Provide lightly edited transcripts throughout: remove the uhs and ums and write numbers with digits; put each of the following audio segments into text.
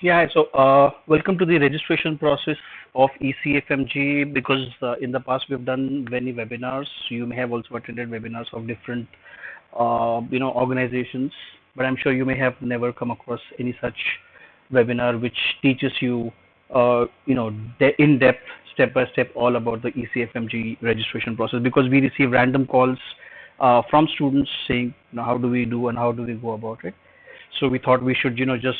Yeah, so welcome to the registration process of ECFMG because in the past we've done many webinars. You may have also attended webinars of different, organizations, but I'm sure you may have never come across any such webinar which teaches you, in depth, step by step, all about the ECFMG registration process because we receive random calls from students saying, how do we do and how do we go about it. So we thought we should, just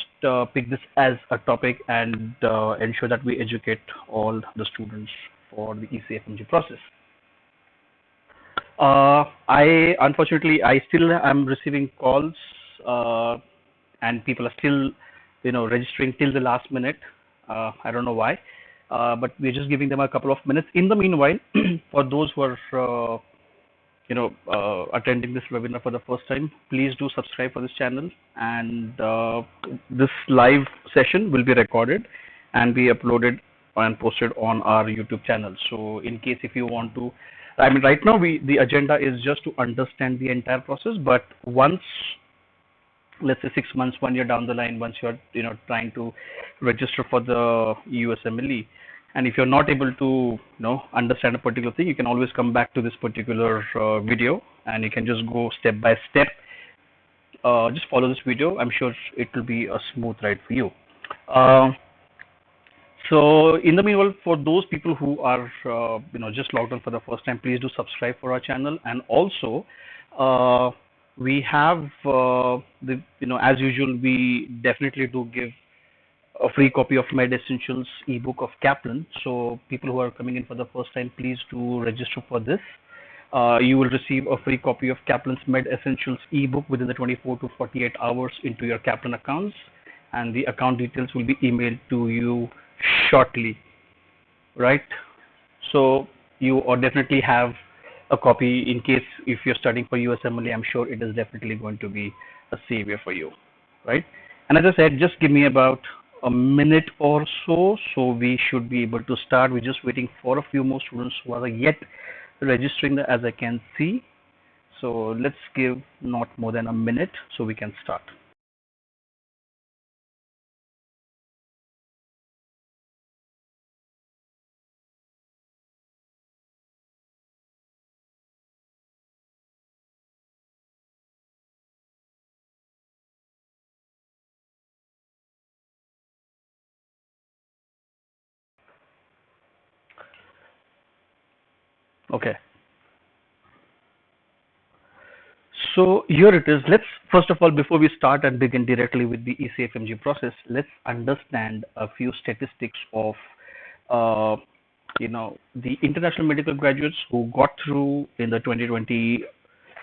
pick this as a topic and ensure that we educate all the students for the ECFMG process. I still am receiving calls, and people are still, registering till the last minute. I don't know why, but we're just giving them a couple of minutes. In the meanwhile, for those who are attending this webinar for the first time, please do subscribe for this channel. And this live session will be recorded and be uploaded and posted on our YouTube channel. So in case if you want to, right now the agenda is just to understand the entire process. But once, let's say 6 months, 1 year down the line, once you're trying to register for the USMLE, and if you're not able to understand a particular thing, you can always come back to this particular video and you can just go step by step. Just follow this video. I'm sure it will be a smooth ride for you. So in the meanwhile, for those people who are just logged on for the first time, please do subscribe for our channel. And also we have as usual, we definitely do give a free copy of Med Essentials ebook of Kaplan. So people who are coming in for the first time, please do register for this. You will receive a free copy of Kaplan's Med Essentials ebook within the 24 to 48 hours into your Kaplan accounts, and the account details will be emailed to you shortly, right? So you definitely have a copy in case if you're studying for USMLE. I'm sure it is definitely going to be a savior for you, right? And as I said, just give me about a minute or so we should be able to start. We're just waiting for a few more students who are yet registering, as I can see. So let's give not more than a minute so we can start. Okay. So here it is. Let's first of all, before we start and begin directly with the ECFMG process, let's understand a few statistics of the international medical graduates who got through in the 2020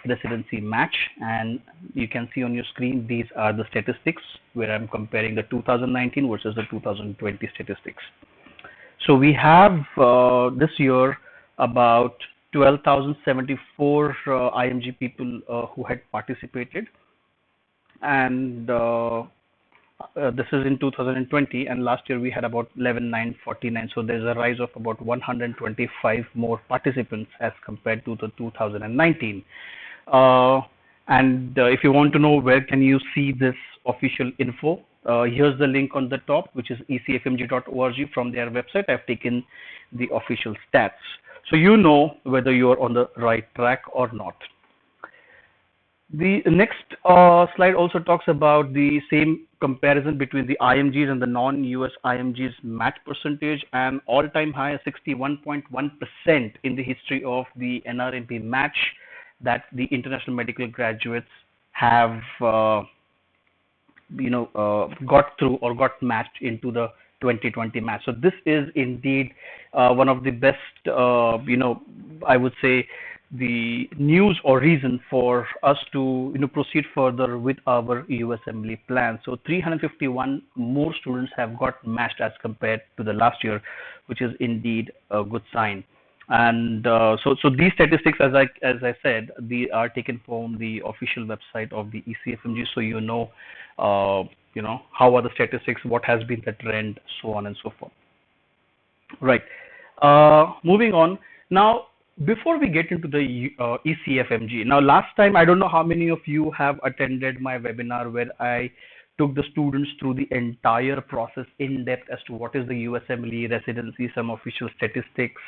residency match. And you can see on your screen, these are the statistics where I'm comparing the 2019 versus the 2020 statistics. So we have this year about 12,074 IMG people who had participated, and this is in 2020, and last year we had about 11,949. So there's a rise of about 125 more participants as compared to the 2019. And if you want to know where can you see this official info, here's the link on the top, which is ecfmg.org. From their website, I've taken the official stats, so you know whether you're on the right track or not. The next slide also talks about the same comparison between the IMGs and the non-US IMGs match percentage, and all-time high 61.1% in the history of the NRMP match that the international medical graduates have got through or got matched into the 2020 match. So this is indeed one of the best, I would say, the news or reason for us to proceed further with our USMLE plan. So 351 more students have got matched as compared to the last year, which is indeed a good sign. And so these statistics, as I said, they are taken from the official website of the ECFMG. So how are the statistics, what has been the trend, so on and so forth. Right. Moving on now. Before we get into the ECFMG, now last time, I don't know how many of you have attended my webinar where I took the students through the entire process in depth as to what is the USMLE residency, some official statistics,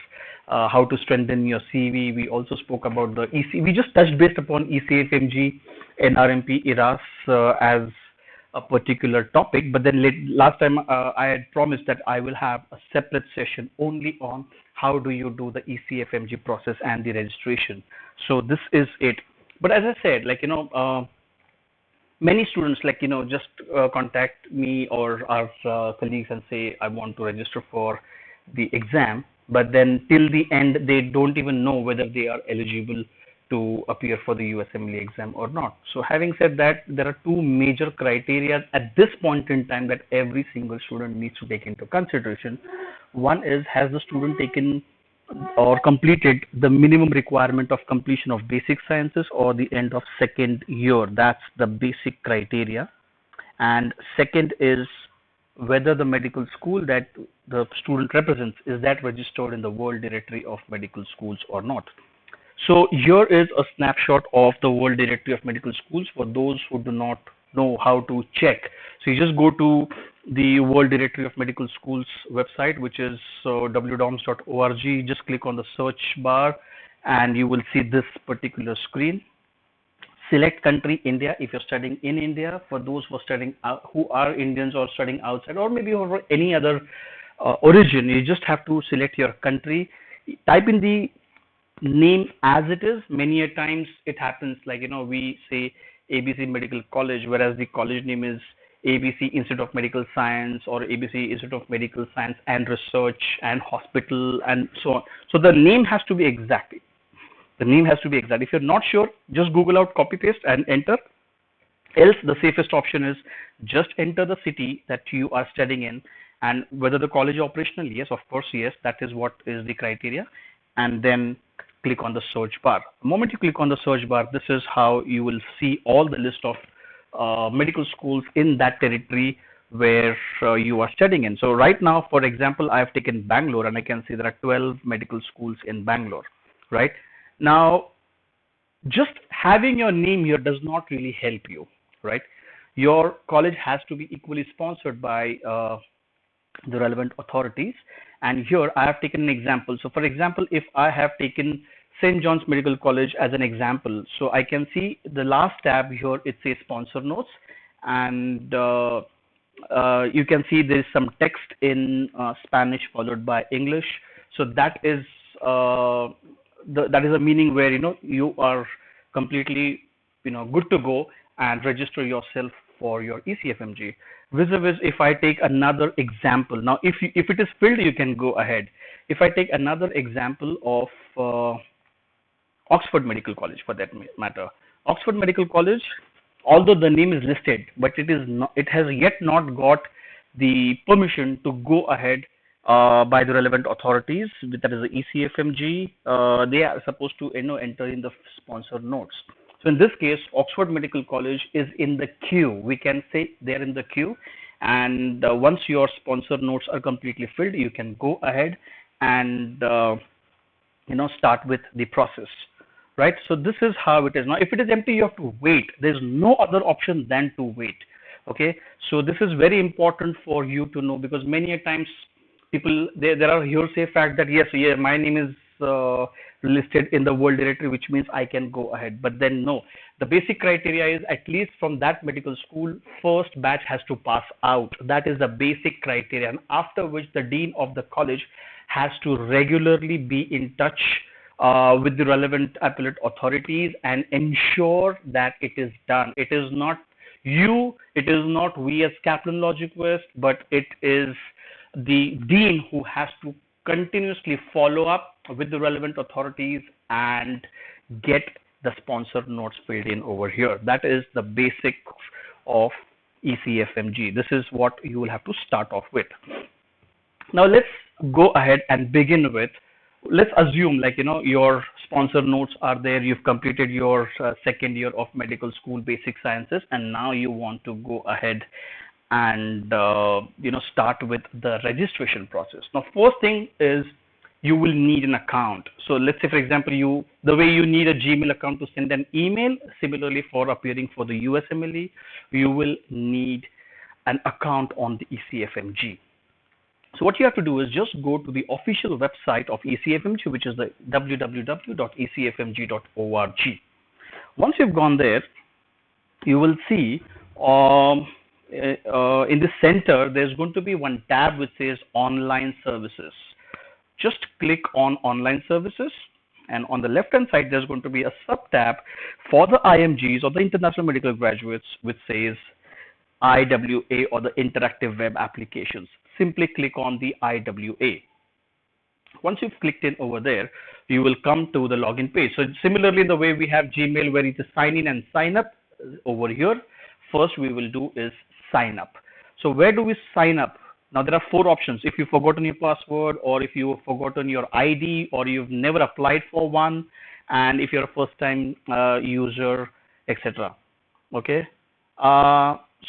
how to strengthen your CV. We also spoke about the EC. We just touched based upon ECFMG, NRMP, ERAS as a particular topic, but then last time I had promised that I will have a separate session only on how do you do the ECFMG process and the registration. So this is it. But as I said, many students just contact me or our colleagues and say, I want to register for the exam, but then till the end they don't even know whether they are eligible to appear for the USMLE exam or not. So having said that, there are two major criteria at this point in time that every single student needs to take into consideration. One is, has the student taken or completed the minimum requirement of completion of basic sciences or the end of second year? That's the basic criteria. And second is whether the medical school that the student represents, is that registered in the World Directory of Medical Schools or not. So here is a snapshot of the World Directory of Medical Schools for those who do not know how to check. So you just go to the World Directory of Medical Schools website, which is wdoms.org. Just click on the search bar and you will see this particular screen. Select country India if you're studying in India. For those who are studying who are Indians or studying outside, or maybe over any other origin, you just have to select your country. Type in the name as it is. Many a times it happens we say ABC Medical College, whereas the college name is ABC Institute of Medical Science or ABC Institute of Medical Science and Research and Hospital and so on. So the name has to be exact. The name has to be exact. If you're not sure, just Google out, copy paste and enter. Else the safest option is just enter the city that you are studying in and whether the college is operational. Yes, of course, yes, that is what is the criteria. And then click on the search bar. The moment you click on the search bar, this is how you will see all the list of medical schools in that territory where you are studying in. So right now, for example, I have taken Bangalore and I can see there are 12 medical schools in Bangalore, right? Now, just having your name here does not really help you, right? Your college has to be equally sponsored by the relevant authorities. And here I have taken an example. So for example, if I have taken St. John's Medical College as an example, so I can see the last tab here, it says sponsor notes, and you can see there is some text in Spanish followed by English. So that is that is a meaning where you are completely good to go and register yourself for your ECFMG. Vis-a-vis, if I take another example, now if it is filled, you can go ahead. If I take another example of Oxford Medical College, for that matter, Oxford Medical College, although the name is listed, but it has yet not got the permission to go ahead by the relevant authorities, that is the ECFMG. They are supposed to enter in the sponsor notes. So in this case, Oxford Medical College is in the queue. We can say they're in the queue. And once your sponsor notes are completely filled, you can go ahead and start with the process, right? So this is how it is. Now, if it is empty, you have to wait. There's no other option than to wait. Okay. So this is very important for you to know, because many a times people, there are hearsay fact that yes, yeah, my name is listed in the World Directory, which means I can go ahead. But then no, the basic criteria is at least from that medical school, first batch has to pass out. That is the basic criteria. And after which the dean of the college has to regularly be in touch with the relevant appellate authorities and ensure that it is done. It is not you, it is not we as Kaplan Logic West, but it is the dean who has to continuously follow up with the relevant authorities and get the sponsor notes filled in over here. That is the basic of ECFMG. This is what you will have to start off with. Now let's go ahead and begin with, let's assume your sponsor notes are there, you've completed your second year of medical school basic sciences, and now you want to go ahead and start with the registration process. Now, first thing is you will need an account. So let's say, for example, the way you need a Gmail account to send an email, similarly for appearing for the USMLE, you will need an account on the ECFMG. So what you have to do is just go to the official website of ECFMG, which is the www.ecfmg.org. Once you've gone there, you will see in the center, there's going to be one tab which says online services. Just click on online services, and on the left hand side, there's going to be a sub tab for the IMGs or the international medical graduates, which says IWA or the interactive web applications. Simply click on the IWA. Once you've clicked in over there, you will come to the login page. So similarly, the way we have Gmail where you just sign in and sign up, over here, first we will do is sign up. So where do we sign up? Now there are four options. If you've forgotten your password, or if you've forgotten your ID, or you've never applied for one, and if you're a first time user, etc. Okay.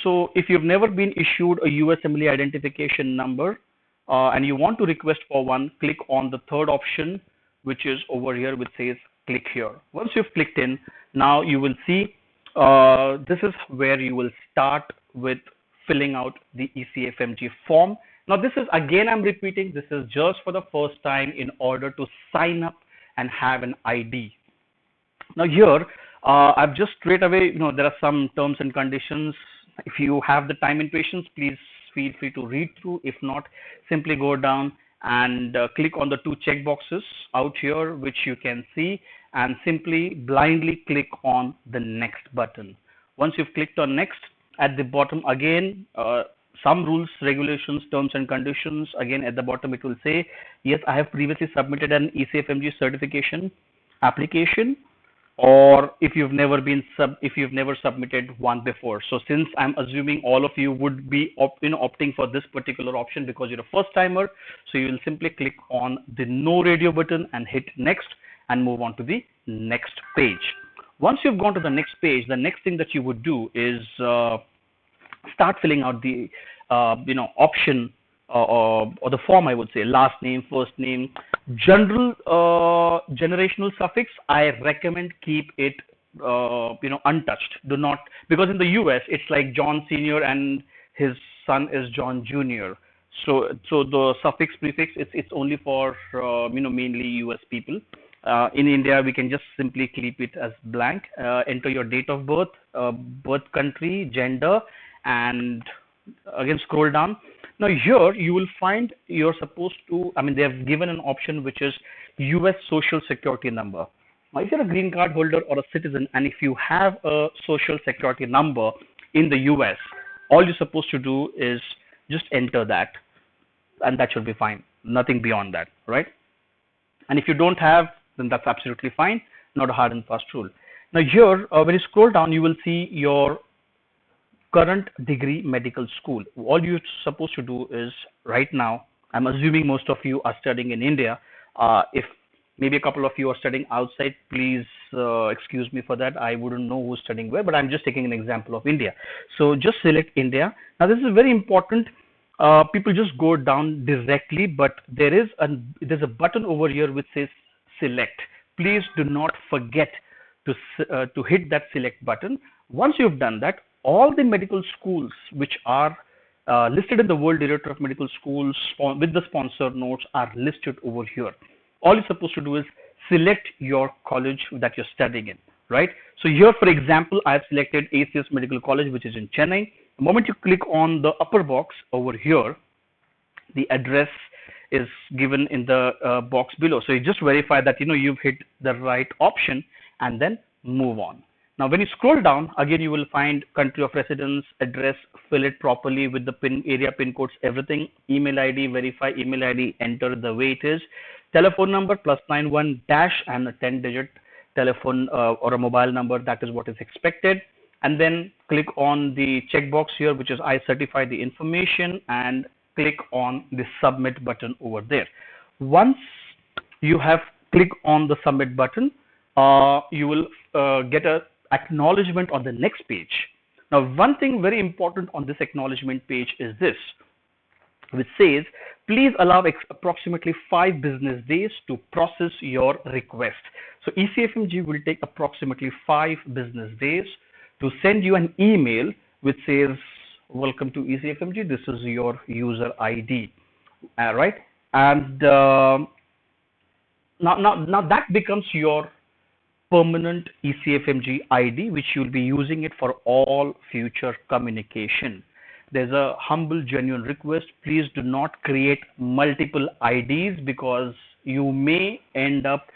So if you've never been issued a USMLE identification number and you want to request for one, click on the third option, which is over here, which says click here. Once you've clicked in, now you will see this is where you will start with filling out the ECFMG form. Now this is, again, I'm repeating, this is just for the first time in order to sign up and have an ID. Now here, I've just straight away, there are some terms and conditions. If you have the time and patience, please feel free to read through. If not, simply go down and click on the two check boxes out here, which you can see, and simply blindly click on the next button. Once you've clicked on next, at the bottom again, some rules, regulations, terms and conditions. Again, at the bottom it will say, yes, I have previously submitted an ECFMG certification application, or if you've never submitted one before. So since I'm assuming all of you would be opting for this particular option because you're a first timer, so you will simply click on the no radio button and hit next and move on to the next page. Once you've gone to the next page, the next thing that you would do is start filling out the option or the form, I would say, last name, first name. General generational suffix, I recommend keep it untouched. Do not, because in the US it's like John Senior and his son is John Junior. So the suffix prefix, it's only for mainly US people. In India, we can just simply keep it as blank. Enter your date of birth, birth country, gender, and again scroll down. Now here you will find you're supposed to, they have given an option which is US Social Security number. Now if you're a green card holder or a citizen, and if you have a Social Security number in the US, all you're supposed to do is just enter that, and that should be fine. Nothing beyond that, right? And if you don't have, then that's absolutely fine. Not a hard and fast rule. Now here, when you scroll down, you will see your current degree medical school. All you're supposed to do is, right now, I'm assuming most of you are studying in India. If maybe a couple of you are studying outside, please excuse me for that. I wouldn't know who's studying where, but I'm just taking an example of India. So just select India. Now this is very important. People just go down directly, but there's a button over here which says select. Please do not forget to hit that select button. Once you've done that, all the medical schools which are listed in the World Directory of Medical Schools with the sponsor notes are listed over here. All you're supposed to do is select your college that you're studying in, right? So here, for example, I've selected ACS Medical College, which is in Chennai. The moment you click on the upper box over here, the address is given in the box below. So you just verify that you've hit the right option and then move on. Now when you scroll down, again you will find country of residence, address, fill it properly with the area pin codes, everything, email ID, verify email ID, enter the way it is, telephone number +91 dash and a 10-digit telephone or a mobile number, that is what is expected. And then click on the checkbox here, which is I certify the information, and click on the submit button over there. Once you have clicked on the submit button, you will get a acknowledgement on the next page. Now, one thing very important on this acknowledgement page is this, which says, please allow approximately 5 business days to process your request. So ECFMG will take approximately 5 business days to send you an email which says welcome to ECFMG. This is your user ID, right? And now that becomes your permanent ECFMG ID, which you'll be using it for all future communication. There's a humble, genuine request. Please do not create multiple IDs because you may end up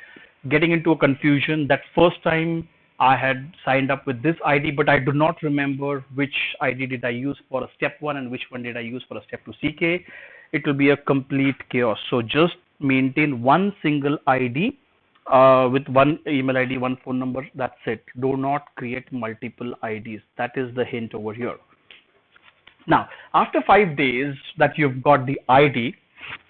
getting into a confusion that first time I had signed up with this ID, but I do not remember which ID did I use for a step 1 and which one did I use for a step 2 CK. It will be a complete chaos. So just maintain one single ID with one email ID, one phone number. That's it. Do not create multiple IDs. That is the hint over here. Now, after 5 days that you've got the ID,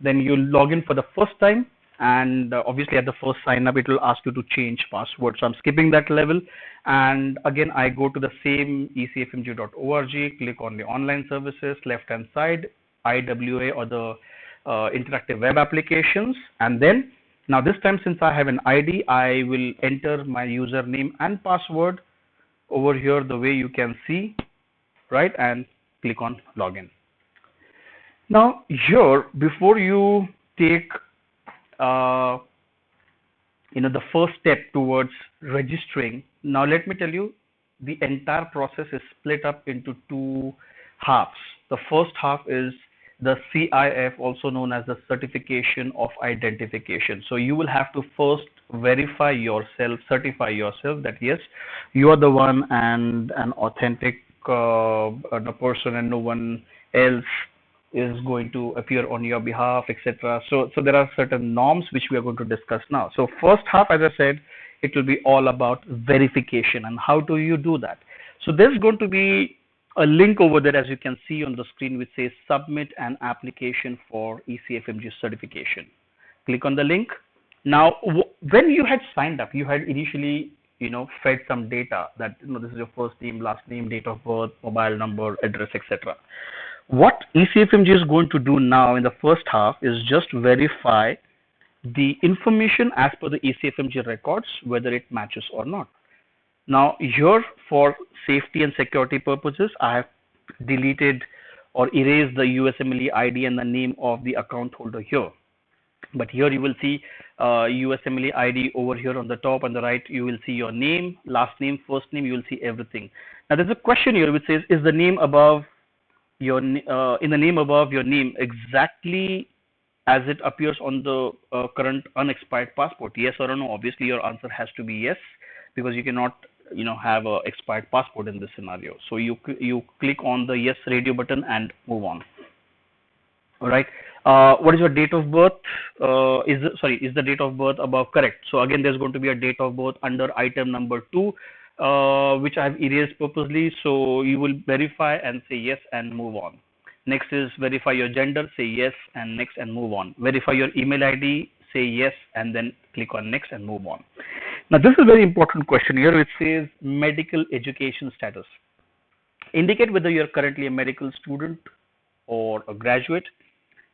then you log in for the first time, and obviously at the first sign up it will ask you to change password, so I'm skipping that level, and again I go to the same ecfmg.org, click on the online services, left hand side, IWA or the interactive web applications, and then now this time since I have an ID, I will enter my username and password over here the way you can see, right, and click on login. Now here, before you take the first step towards registering, now let me tell you, the entire process is split up into two halves. The first half is the CIF, also known as the certification of identification. So you will have to first verify yourself, certify yourself that yes, you are the one and an authentic the person, and no one else is going to appear on your behalf, etc. So there are certain norms which we are going to discuss now. So first half, as I said, it will be all about verification. And how do you do that? So there's going to be a link over there, as you can see on the screen, which says submit an application for ECFMG certification. Click on the link. Now, when you had signed up, you had initially fed some data that this is your first name, last name, date of birth, mobile number, address, etc. What ECFMG is going to do now in the first half is just verify the information as per the ECFMG records, whether it matches or not. Now here, for safety and security purposes, I have deleted or erased the USMLE ID and the name of the account holder here. But here you will see USMLE ID over here on the top. On the right, you will see your name, last name, first name. You will see everything. Now there's a question here which says, is the name above your in the name above your name exactly as it appears on the current unexpired passport? Yes or no? Obviously your answer has to be yes, because you cannot have a expired passport in this scenario. So you click on the yes radio button and move on. All right. What is your date of birth? Is the date of birth above correct? So again, there's going to be a date of birth under item number 2, which I have erased purposely. So you will verify and say yes and move on. Next is verify your gender, say yes and next and move on. Verify your email ID, say yes and then click on next and move on. Now this is a very important question here, which says medical education status. Indicate whether you are currently a medical student or a graduate,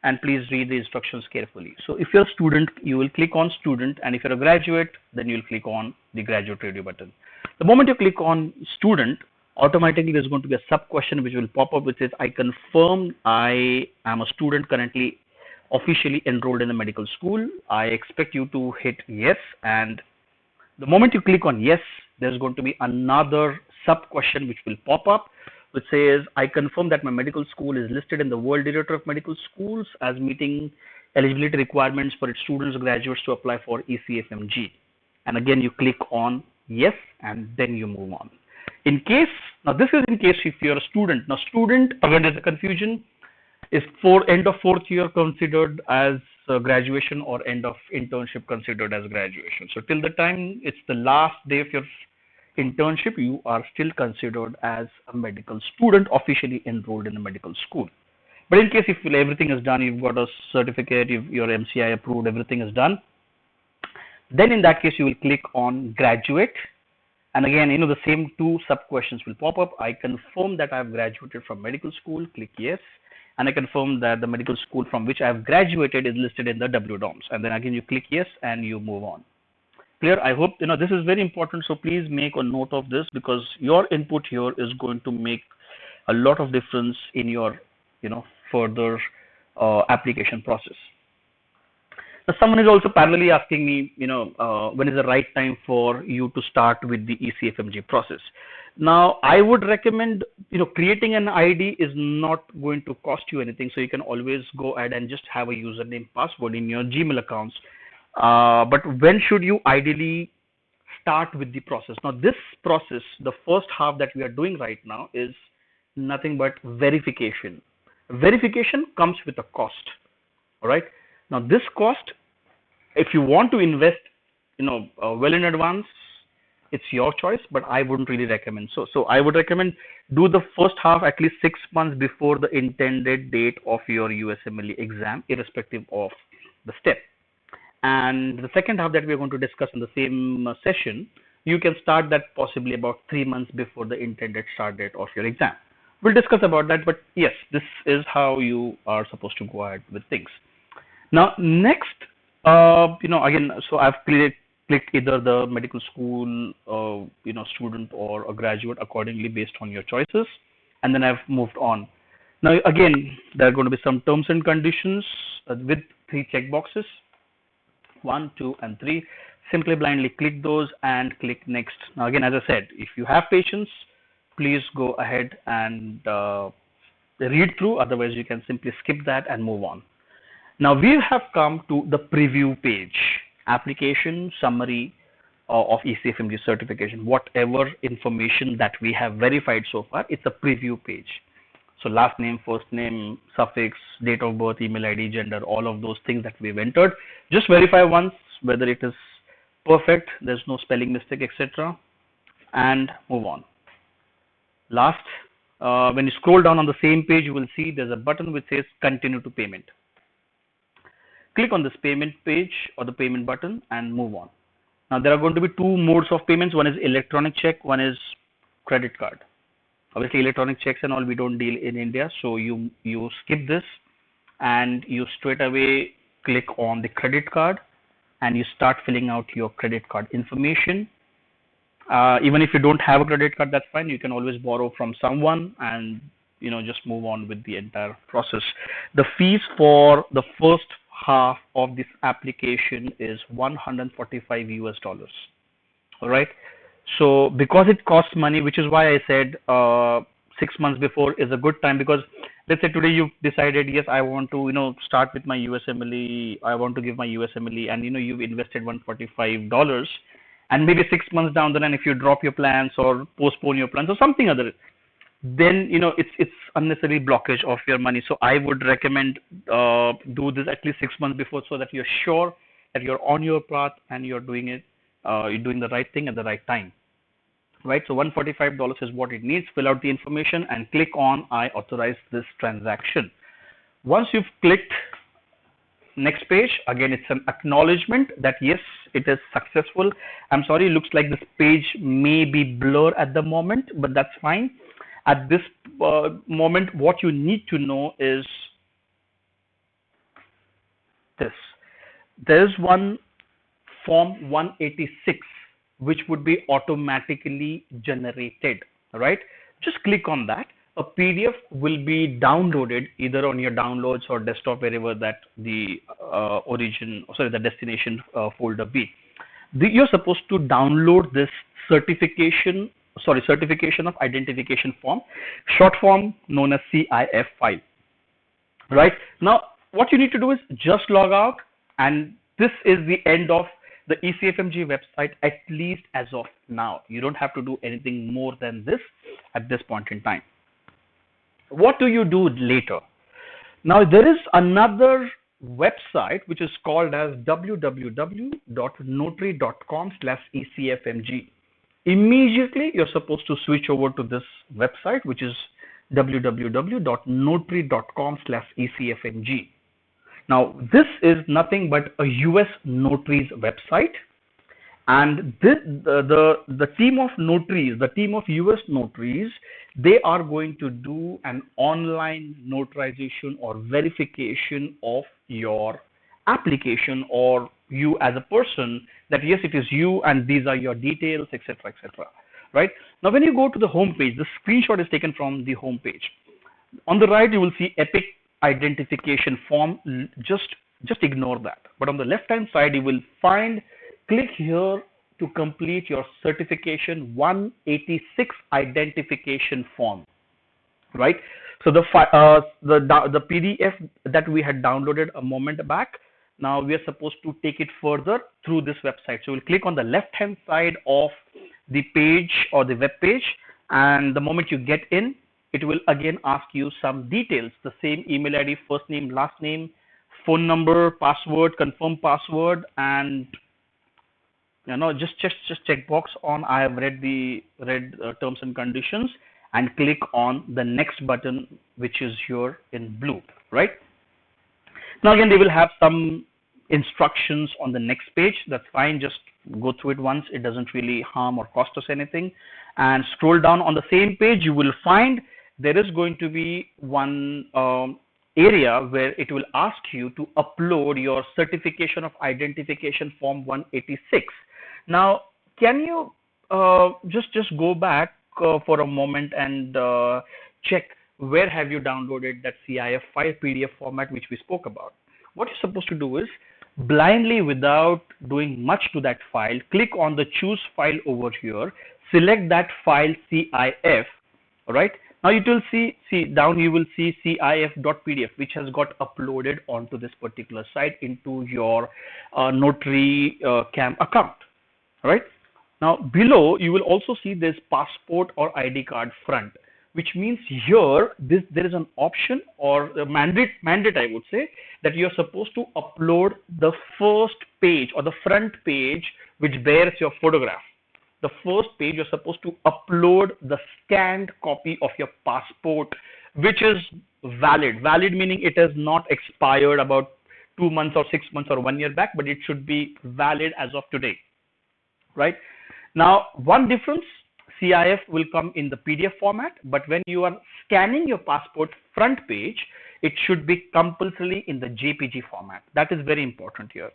and please read the instructions carefully. So if you're a student, you will click on student, and if you're a graduate, then you'll click on the graduate radio button. The moment you click on student, automatically there's going to be a sub question which will pop up, which says I confirm I am a student currently officially enrolled in a medical school. I expect you to hit yes, and the moment you click on yes, there's going to be another sub question which will pop up, which says I confirm that my medical school is listed in the World Directory of Medical Schools as meeting eligibility requirements for its students or graduates to apply for ECFMG. And again, you click on yes, and then you move on. In case, now this is in case if you're a student. Now student, again there's a confusion, is for end of 4th year considered as graduation, or end of internship considered as graduation. So till the time it's the last day of your internship, you are still considered as a medical student officially enrolled in a medical school. But in case if everything is done, you've got a certificate, your MCI approved, everything is done, then in that case you will click on graduate, and again the same two sub questions will pop up. I confirm that I have graduated from medical school, click yes, and I confirm that the medical school from which I have graduated is listed in the WDOMS, and then again you click yes and you move on. Clear? I hope this is very important, so please make a note of this, because your input here is going to make a lot of difference in your, further application process. Now, someone is also parallelly asking me, when is the right time for you to start with the ECFMG process? Now, I would recommend, creating an ID is not going to cost you anything. So you can always go ahead and just have a username, password in your Gmail accounts. But when should you ideally start with the process? Now, this process, the first half that we are doing right now, is nothing but verification. Verification comes with a cost. All right. Now, this cost, if you want to invest, well in advance, it's your choice, but I wouldn't really recommend. So I would recommend do the first half at least 6 months before the intended date of your USMLE exam, irrespective of the step. And the second half that we're going to discuss in the same session, you can start that possibly about 3 months before the intended start date of your exam. We'll discuss about that, but yes, this is how you are supposed to go ahead with things. Now, next, again, so I've clicked either the medical school, student or a graduate accordingly based on your choices, and then I've moved on. Now, again, there are going to be some terms and conditions with 3 checkboxes, 1, 2, and 3. Simply blindly click those and click next. Now, again, as I said, if you have patience, please go ahead and read through. Otherwise, you can simply skip that and move on. Now, we have come to the preview page, application summary of ECFMG certification. Whatever information that we have verified so far, it's a preview page. So last name, first name, suffix, date of birth, email ID, gender, all of those things that we've entered. Just verify once whether it is perfect, there's no spelling mistake, etc. and move on. Last, when you scroll down on the same page, you will see there's a button which says continue to payment. Click on this payment page or the payment button and move on. Now, there are going to be 2 modes of payments. One is electronic check, one is credit card. Obviously, electronic checks and all we don't deal in India, so you skip this and you straight away click on the credit card and you start filling out your credit card information. Even if you don't have a credit card, that's fine. You can always borrow from someone and just move on with the entire process. The fees for the first half of this application is $145. All right. So because it costs money, which is why I said 6 months before is a good time, because let's say today you've decided, yes, I want to start with my USMLE, I want to give my USMLE, and you've invested $145, and maybe 6 months down the line, if you drop your plans or postpone your plans or something other, then it's unnecessary blockage of your money. So I would recommend do this at least 6 months before, so that you're sure that you're on your path and you're doing it, you're doing the right thing at the right time, right? So $145 is what it needs. Fill out the information and click on I authorize this transaction. Once you've clicked next page, again, it's an acknowledgement that yes, it is successful. I'm sorry, it looks like this page may be blurred at the moment, but that's fine. At this moment, what you need to know is this. There's one form 186 which would be automatically generated, right? Just click on that. A PDF will be downloaded either on your downloads or desktop, wherever that the the destination folder be. You're supposed to download this certification of identification form, short form known as CIF file. Right now, what you need to do is just log out, and this is the end of the ECFMG website, at least as of now. You don't have to do anything more than this at this point in time. What do you do later? Now, there is another website which is called as www.notary.com/ECFMG. Immediately, you're supposed to switch over to this website, which is www.notary.com/ECFMG. Now, this is nothing but a US notaries website, and the team of notaries, the team of US notaries, they are going to do an online notarization or verification of your application, or you as a person, that yes, it is you and these are your details, etc., etc. right? Now, when you go to the home page, the screenshot is taken from the home page. On the right, you will see Epic identification form. Just ignore that. But on the left-hand side, you will find, click here to complete your certification 186 identification form, right? So the PDF that we had downloaded a moment back, now we are supposed to take it further through this website. So we'll click on the left-hand side of the page or the web page, and the moment you get in, it will again ask you some details, the same email ID, first name, last name, phone number, password, confirm password, and just check box on I have read terms and conditions, and click on the next button, which is here in blue, right? Now again, they will have some instructions on the next page. That's fine. Just go through it once. It doesn't really harm or cost us anything. And scroll down on the same page, you will find there is going to be one area where it will ask you to upload your certification of identification form 186. Now, can you just go back for a moment and check where have you downloaded that CIF file PDF format which we spoke about? What you're supposed to do is blindly, without doing much to that file, click on the choose file over here, select that file CIF, all right? Now you will see down, you will see CIF.pdf, which has got uploaded onto this particular site into your Notary Cam account, right? Now below, you will also see this passport or ID card front, which means here there is an option or a mandate, I would say, that you are supposed to upload the first page or the front page which bears your photograph. The first page, you're supposed to upload the scanned copy of your passport, which is valid. Valid meaning it has not expired about 2 months or 6 months or 1 year back, but it should be valid as of today, right? Now, one difference, CIF will come in the PDF format, but when you are scanning your passport front page, it should be compulsorily in the JPG format. That is very important here,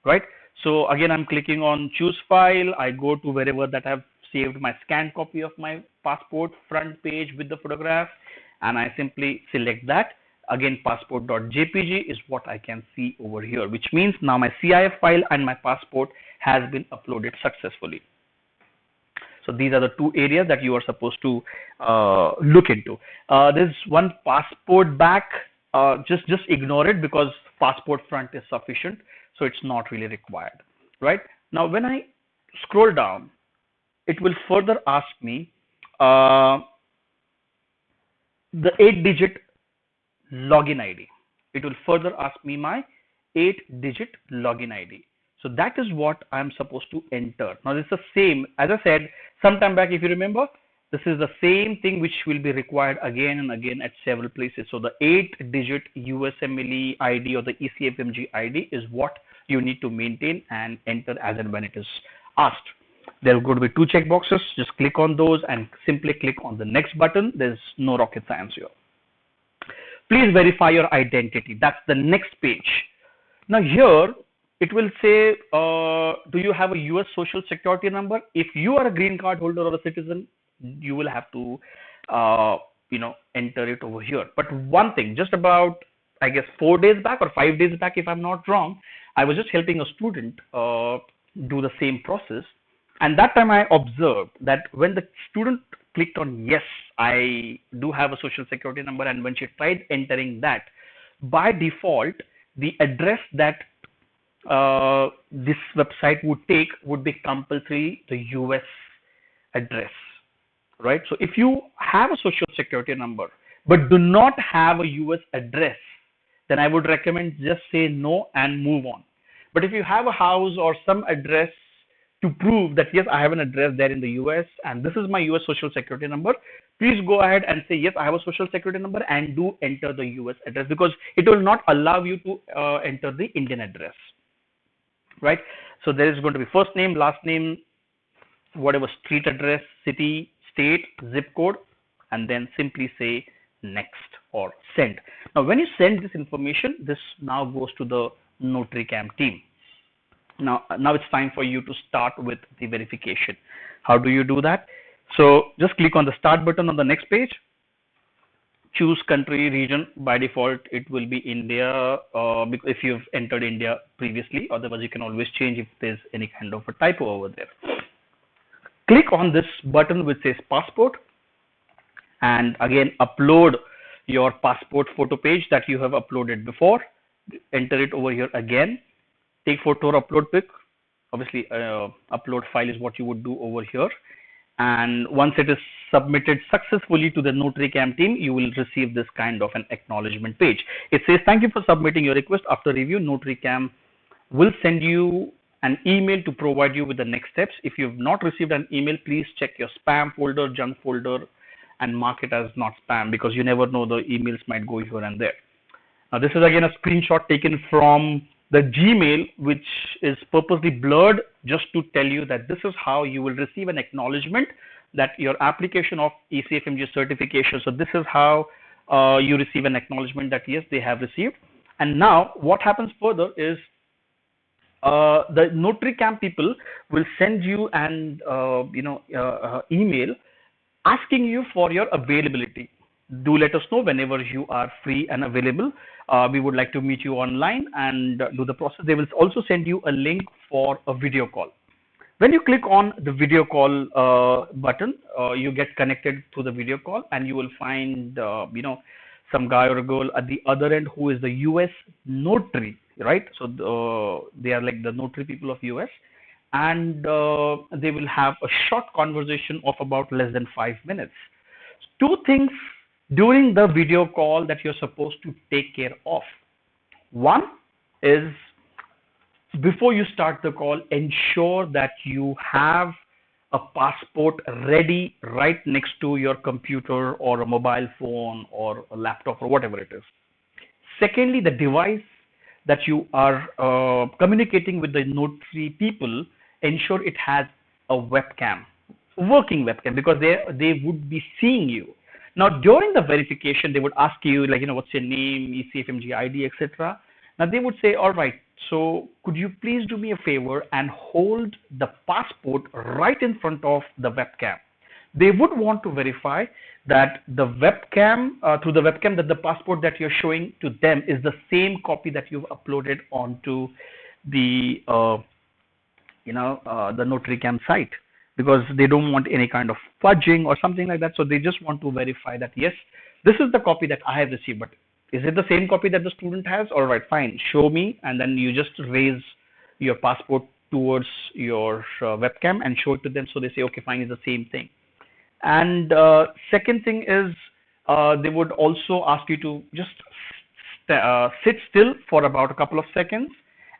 right? So again, I'm clicking on choose file. I go to wherever that I've saved my scanned copy of my passport front page with the photograph, and I simply select that. Again, passport.jpg is what I can see over here, which means now my CIF file and my passport has been uploaded successfully. So these are the two areas that you are supposed to look into. There's one passport back. Just ignore it because passport front is sufficient. So it's not really required, right? Now, when I scroll down, it will further ask me the 8-digit login ID. It will further ask me my 8-digit login ID. So that is what I'm supposed to enter. Now, this is the same, as I said, sometime back, if you remember, this is the same thing which will be required again and again at several places. So the 8-digit USMLE ID or the ECFMG ID is what you need to maintain and enter as and when it is asked. There are going to be 2 check boxes. Just click on those and simply click on the next button. There's no rocket science here. Please verify your identity. That's the next page. Now here, it will say, do you have a US Social Security number? If you are a green card holder or a citizen, you will have to, enter it over here. But one thing, just about, I guess, 4 days back or 5 days back, if I'm not wrong, I was just helping a student do the same process. And that time I observed that when the student clicked on yes, I do have a social security number, and when she tried entering that, by default, the address that this website would take would be compulsory the US address, right? So if you have a social security number but do not have a US address, then I would recommend just say no and move on. But if you have a house or some address to prove that yes, I have an address there in the US and this is my US social security number, please go ahead and say yes, I have a social security number, and do enter the US address, because it will not allow you to enter the Indian address, right? So there is going to be first name, last name, whatever street address, city, state, zip code, and then simply say next or send. Now, when you send this information, this now goes to the Notary Cam team. Now it's time for you to start with the verification. How do you do that? So just click on the start button on the next page. Choose country, region. By default, it will be India, because if you've entered India previously. Otherwise, you can always change if there's any kind of a typo over there. Click on this button which says passport, and again upload your passport photo page that you have uploaded before. Enter it over here again. Take photo or upload pic. Obviously, upload file is what you would do over here. And once it is submitted successfully to the NotaryCam team, you will receive this kind of an acknowledgement page. It says, thank you for submitting your request. After review, NotaryCam will send you an email to provide you with the next steps. If you have not received an email, please check your spam folder, junk folder, and mark it as not spam, because you never know, the emails might go here and there. Now, this is again a screenshot taken from the Gmail, which is purposely blurred just to tell you that this is how you will receive an acknowledgement that your application of ECFMG certification. So this is how you receive an acknowledgement that yes, they have received. And now what happens further is the NotaryCam people will send you an email asking you for your availability. Do let us know whenever you are free and available. We would like to meet you online and do the process. They will also send you a link for a video call. When you click on the video call button, you get connected to the video call, and you will find some guy or a girl at the other end who is the US notary, right? So they are like the notary people of US, and they will have a short conversation of about less than 5 minutes. Two things during the video call that you're supposed to take care of. One is, before you start the call, ensure that you have a passport ready right next to your computer or a mobile phone or a laptop or whatever it is. Secondly, the device that you are communicating with the notary people, ensure it has a webcam, working webcam, because they would be seeing you. Now, during the verification, they would ask you, like, what's your name, ECFMG ID, etc. Now, they would say, all right, so could you please do me a favor and hold the passport right in front of the webcam. They would want to verify that the webcam, through the webcam, that the passport that you're showing to them is the same copy that you've uploaded onto the, the NotaryCam site, because they don't want any kind of fudging or something like that. So they just want to verify that, yes, this is the copy that I have received, but is it the same copy that the student has? All right, fine, show me. And then you just raise your passport towards your webcam and show it to them. So they say, okay, fine, it's the same thing. And second thing is, they would also ask you to just sit still for about a couple of seconds,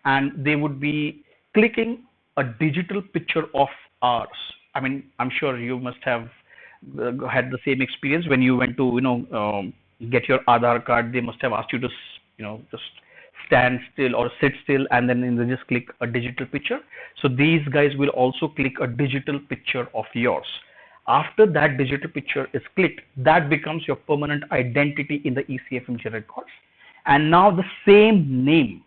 and they would be clicking a digital picture of ours. I mean, I'm sure you must have had the same experience when you went to, get your Aadhaar card. They must have asked you to, just stand still or sit still, and then they just click a digital picture. So these guys will also click a digital picture of yours. After that digital picture is clicked, that becomes your permanent identity in the ECFMG records. And now the same name,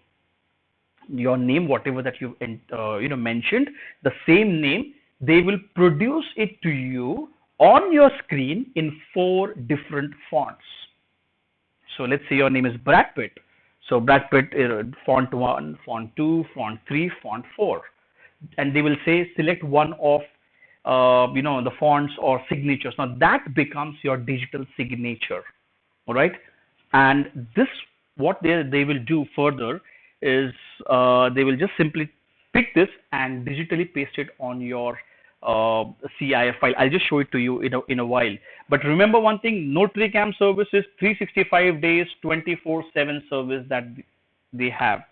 your name, whatever that you mentioned, the same name, they will produce it to you on your screen in 4 different fonts. So let's say your name is Brad Pitt. So Brad Pitt, font 1, font 2, font 3, font 4. And they will say select one of the fonts or signatures. Now that becomes your digital signature. All right. And this, what they will do further is they will just simply pick this and digitally paste it on your CIF file. I'll just show it to you in a while. But remember one thing, NotaryCam service is 365 days, 24/7 service that they have,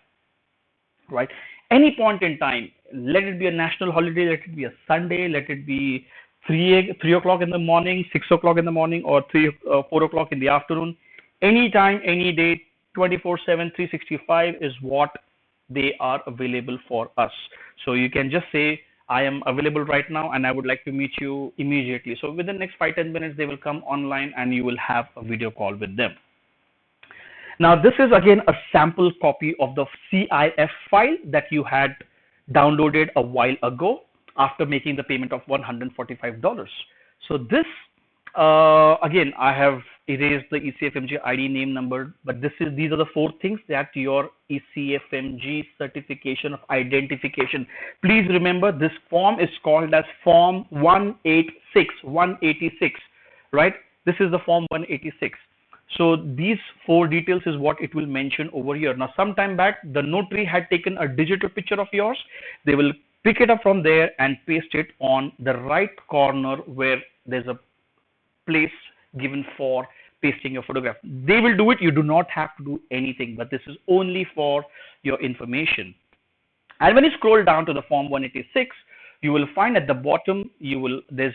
right? Any point in time, let it be a national holiday, let it be a Sunday, let it be 3 o'clock in the morning, 6 o'clock in the morning, or 4 o'clock in the afternoon, anytime, any day, 24/7, 365 is what they are available for us. So you can just say, I am available right now and I would like to meet you immediately. So within the next 5-10 minutes, they will come online and you will have a video call with them. Now, this is again a sample copy of the CIF file that you had downloaded a while ago after making the payment of $145. So this, again, I have erased the ECFMG ID name number, but these are the four things that your ECFMG certification of identification. Please remember this form is called as Form 186, right? This is the Form 186. So these four details is what it will mention over here. Now, sometime back, the notary had taken a digital picture of yours. They will pick it up from there and paste it on the right corner where there's a place given for pasting your photograph. They will do it. You do not have to do anything, but this is only for your information. And when you scroll down to the Form 186, you will find at the bottom, there's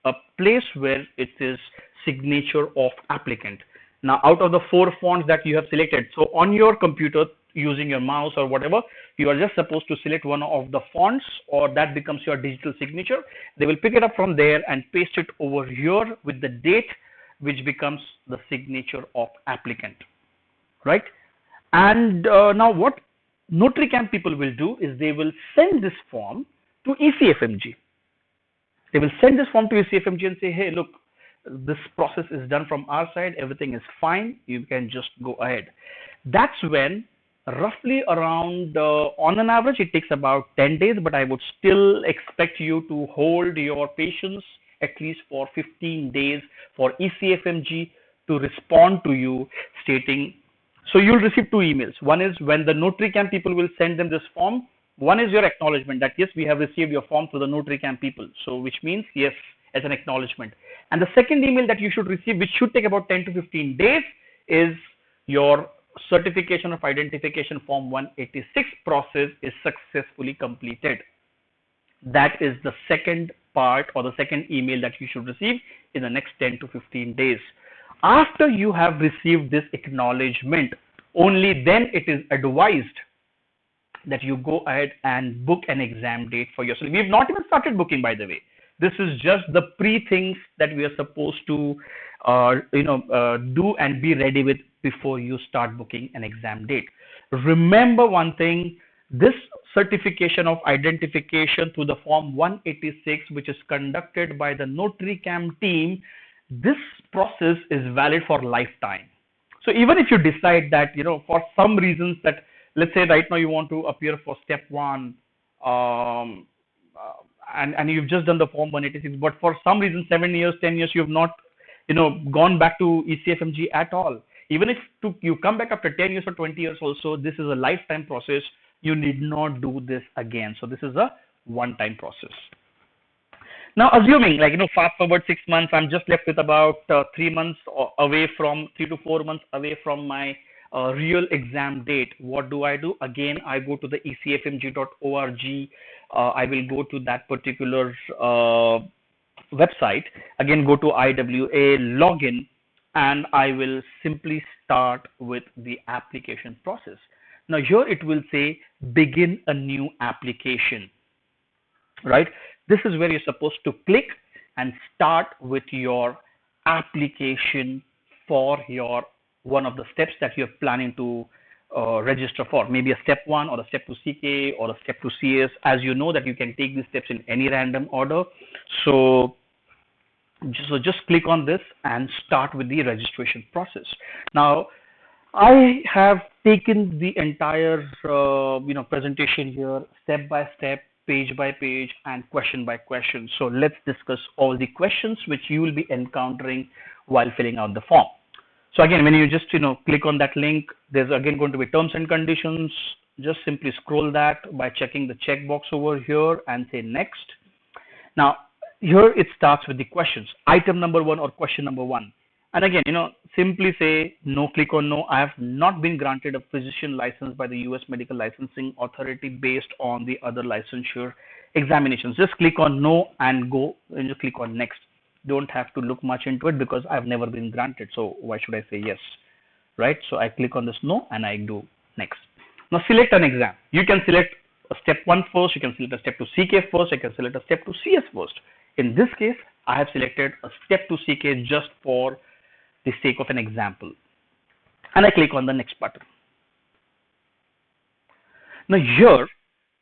a place where it is signature of applicant. Now, out of the four fonts that you have selected, so on your computer using your mouse or whatever, you are just supposed to select one of the fonts, or that becomes your digital signature. They will pick it up from there and paste it over here with the date, which becomes the signature of applicant, right? And now what Notary Camp people will do is they will send this form to ECFMG. They will send this form to ECFMG and say, hey, look, this process is done from our side, everything is fine, you can just go ahead. That's when roughly around, on an average, it takes about 10 days, but I would still expect you to hold your patience at least for 15 days for ECFMG to respond to you stating, so you'll receive two emails. One is when the Notary Camp people will send them this form. One is your acknowledgement that yes, we have received your form through the Notary Camp people. So which means yes, as an acknowledgement. And the second email that you should receive, which should take about 10 to 15 days, is your certification of identification Form 186 process is successfully completed. That is the second part, or the second email that you should receive in the next 10 to 15 days. After you have received this acknowledgement, only then it is advised that you go ahead and book an exam date for yourself. We have not even started booking, by the way. This is just the pre-things that we are supposed to do and be ready with before you start booking an exam date. Remember one thing, this certification of identification through the Form 186, which is conducted by the Notary Camp team, this process is valid for lifetime. So even if you decide that, for some reasons that, let's say right now you want to appear for step 1, and you've just done the Form 186, but for some reason 7 years, 10 years, you have not, gone back to ECFMG at all. Even if you come back after 10 years or 20 years also, this is a lifetime process. You need not do this again. So this is a one-time process. Now, assuming fast forward 6 months, I'm just left with about 3 months away from 3 to 4 months away from my real exam date. What do? Again, I go to the ecfmg.org. I will go to that particular website. Again, go to IWA, login, and I will simply start with the application process. Now here it will say begin a new application, right? This is where you're supposed to click and start with your application for your one of the steps that you're planning to register for, maybe a step 1 or a step 2 CK or a step 2 CS. As you know that you can take these steps in any random order. So just click on this and start with the registration process. Now, I have taken the entire presentation here step by step, page by page, and question by question. So let's discuss all the questions which you will be encountering while filling out the form. So again, when you just click on that link, there's again going to be terms and conditions. Just simply scroll that by checking the checkbox over here and say next. Now here it starts with the questions. Item number 1 or question number 1. And again, simply say no, click on no. I have not been granted a physician license by the US Medical Licensing Authority based on the other licensure examinations. Just click on no and go and just click on next. Don't have to look much into it because I've never been granted. So why should I say yes, right? So I click on this no and I do next. Now select an exam. You can select a step 1 first. You can select a step 2 CK first. You can select a step 2 CS first. In this case, I have selected a step 2 CK just for the sake of an example. And I click on the next button. Now here,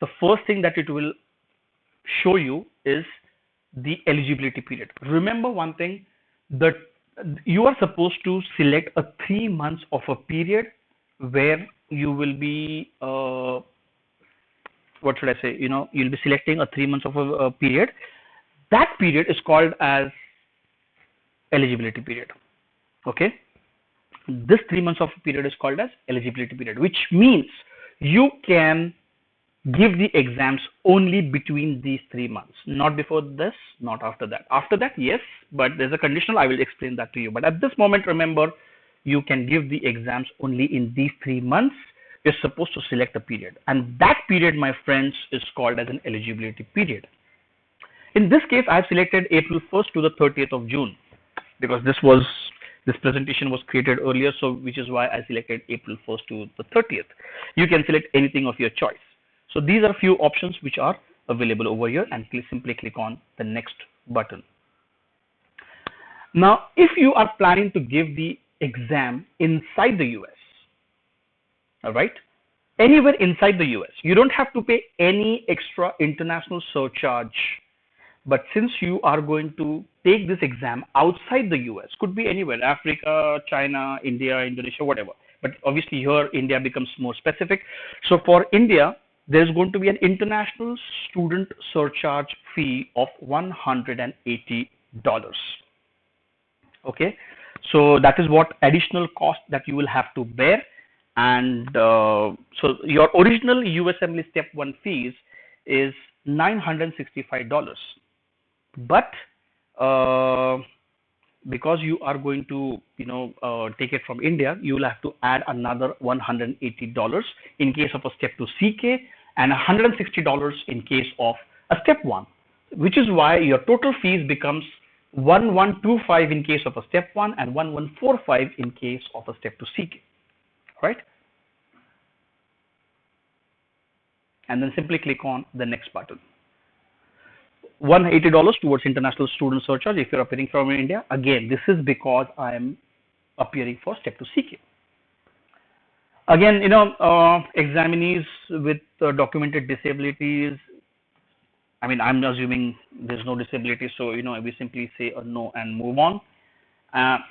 the first thing that it will show you is the eligibility period. Remember one thing, that you are supposed to select a 3 months of a period where you will be what should I say, you'll be selecting a 3 months of a period. That period is called as eligibility period. Okay, this 3 months of period is called as eligibility period, which means you can give the exams only between these 3 months, not before this, not after that. After that, yes, but there's a conditional. I will explain that to you. But at this moment, remember, you can give the exams only in these 3 months. You're supposed to select a period, and that period, my friends, is called as an eligibility period. In this case, I've selected April 1st to the 30th of June because this presentation was created earlier, so which is why I selected April 1st to the 30th. You can select anything of your choice. So these are a few options which are available over here, and please simply click on the next button. Now, if you are planning to give the exam inside the US, all right, anywhere inside the US, you don't have to pay any extra international surcharge. But since you are going to take this exam outside the US, could be anywhere, Africa, China, India, Indonesia, whatever. But obviously here India becomes more specific. So for India, there's going to be an international student surcharge fee of $180. Okay, so that is what additional cost that you will have to bear. And so your original USMLE Step 1 fees is $965. But because you are going to take it from India, you will have to add another $180 in case of a Step 2 CK and $160 in case of a Step 1, which is why your total fees becomes 1125 in case of a Step 1 and 1145 in case of a Step 2 CK, right? And then simply click on the next button. $180 towards international student surcharge if you're appearing from India. Again, this is because I am appearing for Step 2 CK. Again, examinees with documented disabilities, I mean, I'm assuming there's no disability, so we simply say a no and move on.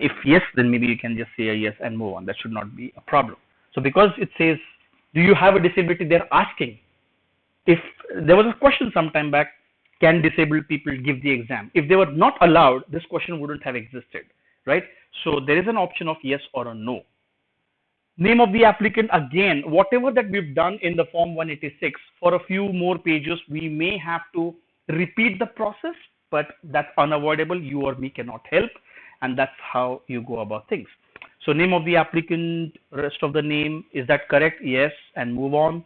If yes, then maybe you can just say a yes and move on. That should not be a problem. So because it says, do you have a disability, they're asking. If there was a question some time back, can disabled people give the exam? If they were not allowed, this question wouldn't have existed, right? So there is an option of yes or a no. Name of the applicant, again, whatever that we've done in the form 186, for a few more pages, we may have to repeat the process, but that's unavoidable. You or me cannot help, and that's how you go about things. So name of the applicant, rest of the name, is that correct? Yes, and move on.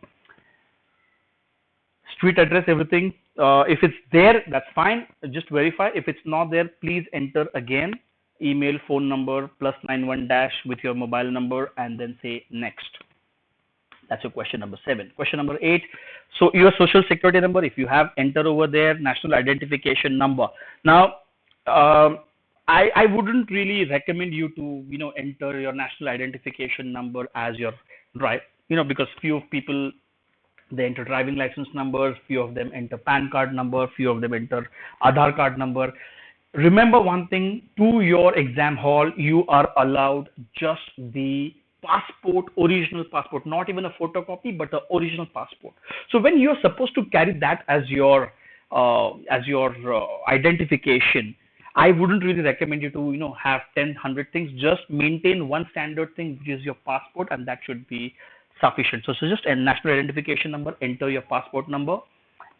Street address, everything. If it's there, that's fine. Just verify. If it's not there, please enter again. Email, phone number, +91- with your mobile number, and then say next. That's your question number 7. Question number 8. So your social security number, if you have, enter over there. National identification number. Now, I wouldn't really recommend you to enter your national identification number as your drive, because few people, they enter driving license numbers, few of them enter PAN card number, few of them enter Aadhaar card number. Remember one thing, to your exam hall, you are allowed just the passport, original passport, not even a photocopy, but the original passport. So when you're supposed to carry that as your identification, I wouldn't really recommend you to have 10, 100 things. Just maintain one standard thing, which is your passport, and that should be sufficient. So just a national identification number, enter your passport number,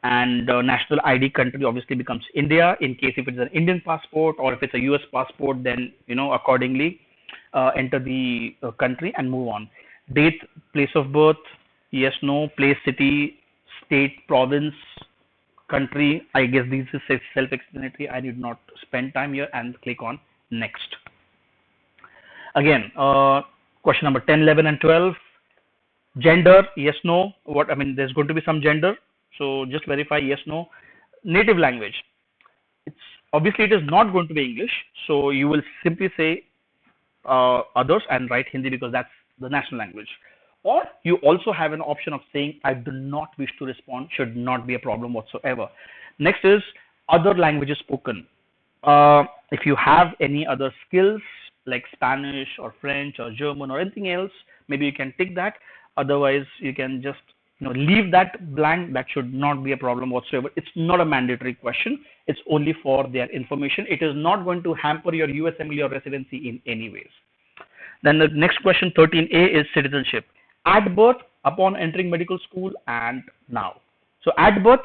and national ID country obviously becomes India. In case if it's an Indian passport, or if it's a US passport, then accordingly enter the country and move on. Date, place of birth, yes, no, place, city, state, province, country. I guess this is self-explanatory. I need not spend time here, and click on next. Again, question number 10, 11, and 12. Gender, yes, no. There's going to be some gender, so just verify yes, no. Native language, obviously it is not going to be English, so you will simply say others and write Hindi, because that's the national language. Or you also have an option of saying I do not wish to respond. Should not be a problem whatsoever. Next is Other languages spoken. If you have any other skills like Spanish or French or German or anything else, maybe you can tick that. Otherwise, you can just leave that blank. That should not be a problem whatsoever. It's not a mandatory question. It's only for their information. It is not going to hamper your USMLE or residency in any ways. Then the next question, 13A, is citizenship. At birth, upon entering medical school, and now. So at birth,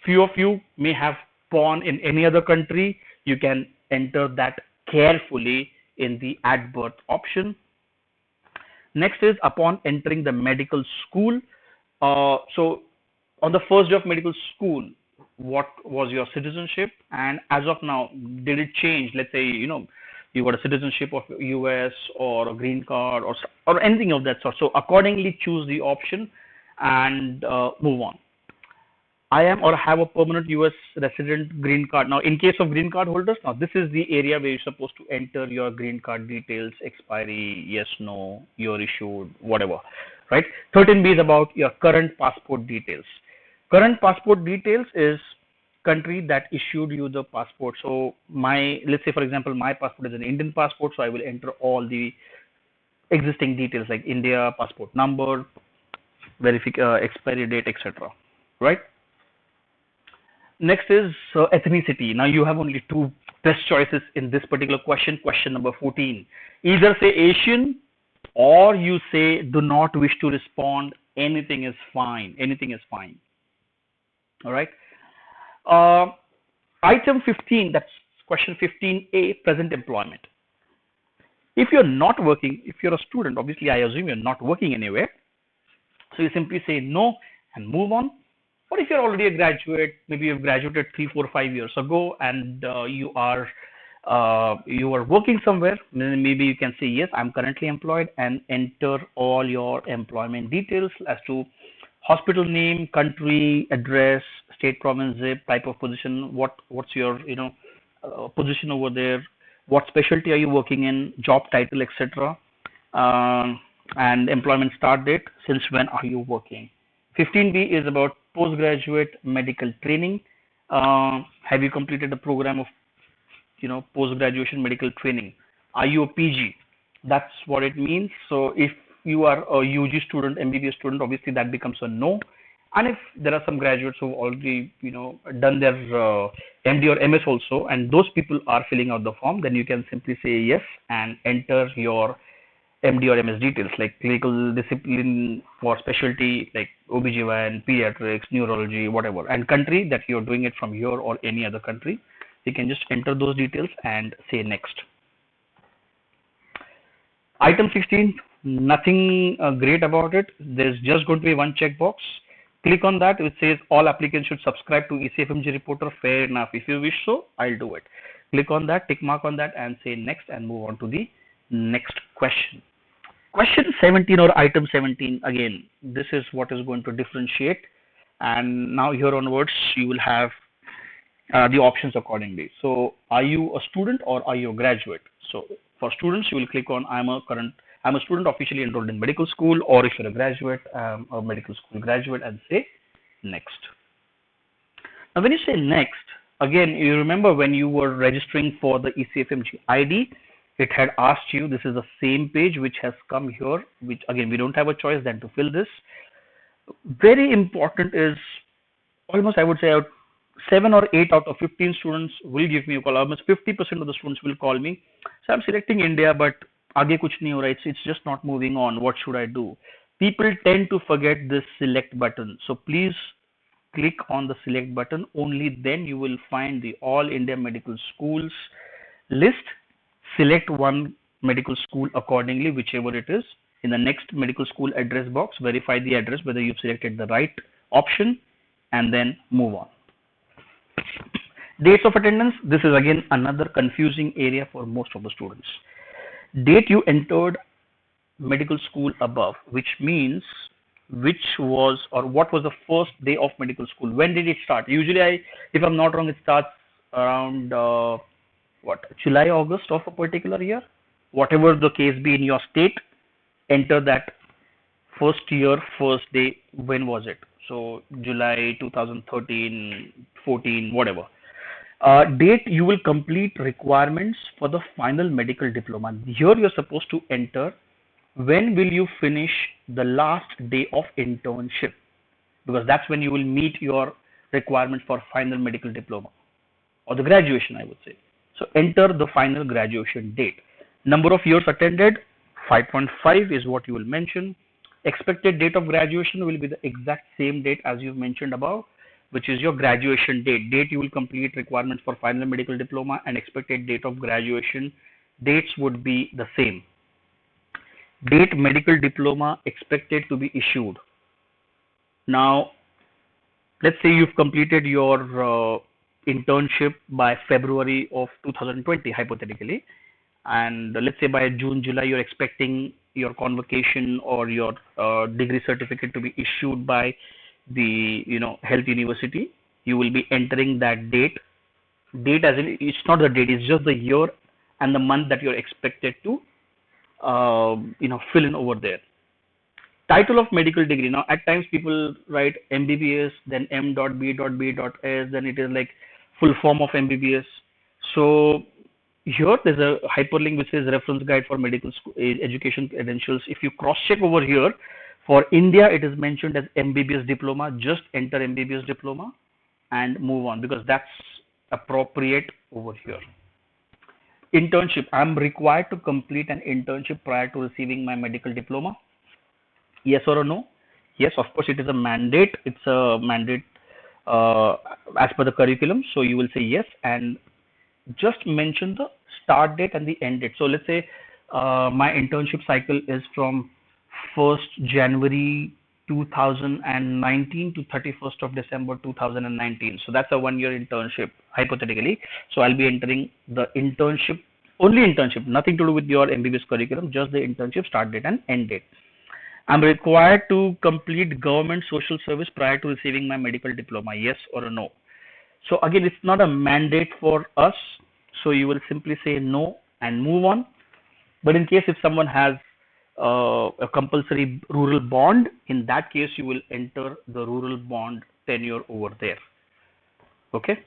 few of you may have born in any other country. You can enter that carefully in the at birth option. Next is upon entering the medical school. So on the first day of medical school, what was your citizenship? And as of now, did it change? Let's say, you got a citizenship of US or a green card or anything of that sort. So accordingly, choose the option and move on. I am or have a permanent US resident green card. Now, in case of green card holders, now this is the area where you're supposed to enter your green card details, expiry, yes, no, you're issued, whatever, right? 13B is about your current passport details. Current passport details is country that issued you the passport. So let's say for example, my passport is an Indian passport, so I will enter all the existing details like India, passport number, expiry date, etc. Right? Next is ethnicity. Now you have only two best choices in this particular question, question number 14. Either say Asian or you say do not wish to respond. Anything is fine. Anything is fine. All right. Item 15, that's question 15A, present employment. If you're not working, if you're a student, obviously I assume you're not working anywhere. So you simply say no and move on. Or if you're already a graduate, maybe you've graduated 3, 4, 5 years ago and you are working somewhere, maybe you can say yes, I'm currently employed, and enter all your employment details as to hospital name, country, address, state, province, zip, type of position, what's your position over there, what specialty are you working in, job title, etc. And employment start date, since when are you working. 15B is about postgraduate medical training. Have you completed a program of post-graduation medical training? Are you a PG? That's what it means. So if you are a UG student, MBBS student, obviously that becomes a no. And if there are some graduates who have already done their MD or MS also, and those people are filling out the form, then you can simply say yes and enter your MD or MS details like clinical discipline for specialty like OBGYN, pediatrics, neurology, whatever, and country that you're doing it from here or any other country. You can just enter those details and say next. Item 16, nothing great about it. There's just going to be one checkbox. Click on that, which says all applicants should subscribe to ECFMG Reporter. Fair enough. If you wish so, I'll do it. Click on that, tick mark on that, and say next and move on to the next question. Question 17 or item 17, again, this is what is going to differentiate. And now here onwards, you will have the options accordingly. So are you a student or are you a graduate? So for students, you will click on I'm a student officially enrolled in medical school, or if you're a graduate, a medical school graduate, and say next. Now when you say next, again, you remember when you were registering for the ECFMG ID, it had asked you, this is the same page which has come here, which again, we don't have a choice than to fill this. Very important is, almost I would say 7 or 8 out of 15 students will give me a call. Almost 50% of the students will call me. So I'm selecting India, but aage kuch nahi ho raha, it's just not moving on. What should I do? People tend to forget this select button. So please click on the select button. Only then you will find the all India medical schools list. Select one medical school accordingly, whichever it is. In the next medical school address box, verify the address, whether you've selected the right option, and then move on. Dates of attendance. This is again another confusing area for most of the students. Date you entered medical school above, which means which was or what was the first day of medical school. When did it start? Usually, if I'm not wrong, it starts around July, August of a particular year. Whatever the case be in your state, enter that first year, first day. When was it? So July 2013, 14, whatever. Date you will complete requirements for the final medical diploma. Here you're supposed to enter when will you finish the last day of internship, because that's when you will meet your requirements for final medical diploma or the graduation, I would say. So enter the final graduation date. Number of years attended, 5.5 is what you will mention. Expected date of graduation will be the exact same date as you mentioned above, which is your graduation date. Date you will complete requirements for final medical diploma, and expected date of graduation dates would be the same. Date medical diploma expected to be issued. Now, let's say you've completed your internship by February of 2020, hypothetically, and let's say by June, July, you're expecting your convocation or your degree certificate to be issued by the health university. You will be entering that date. Date as in it's not the date; it's just the year and the month that you're expected to fill in over there. Title of medical degree. Now, at times people write MBBS, then M.B.B.S, then it is like full form of MBBS. So here there's a hyperlink which says reference guide for medical school education credentials. If you cross check over here, for India it is mentioned as MBBS diploma. Just enter MBBS diploma and move on, because that's appropriate over here. Internship. I'm required to complete an internship prior to receiving my medical diploma. Yes or no? Yes, of course, it is a mandate. It's a mandate as per the curriculum. So you will say yes, and just mention the start date and the end date. So let's say my internship cycle is from 1st January 2019 to 31st of December 2019. So that's a 1 year internship, hypothetically. So I'll be entering the internship, only internship, nothing to do with your MBBS curriculum, just the internship start date and end date. I'm required to complete government social service prior to receiving my medical diploma, yes or no. So again, it's not a mandate for us. So you will simply say no and move on. But in case if someone has a compulsory rural bond, in that case, you will enter the rural bond tenure over there. Okay.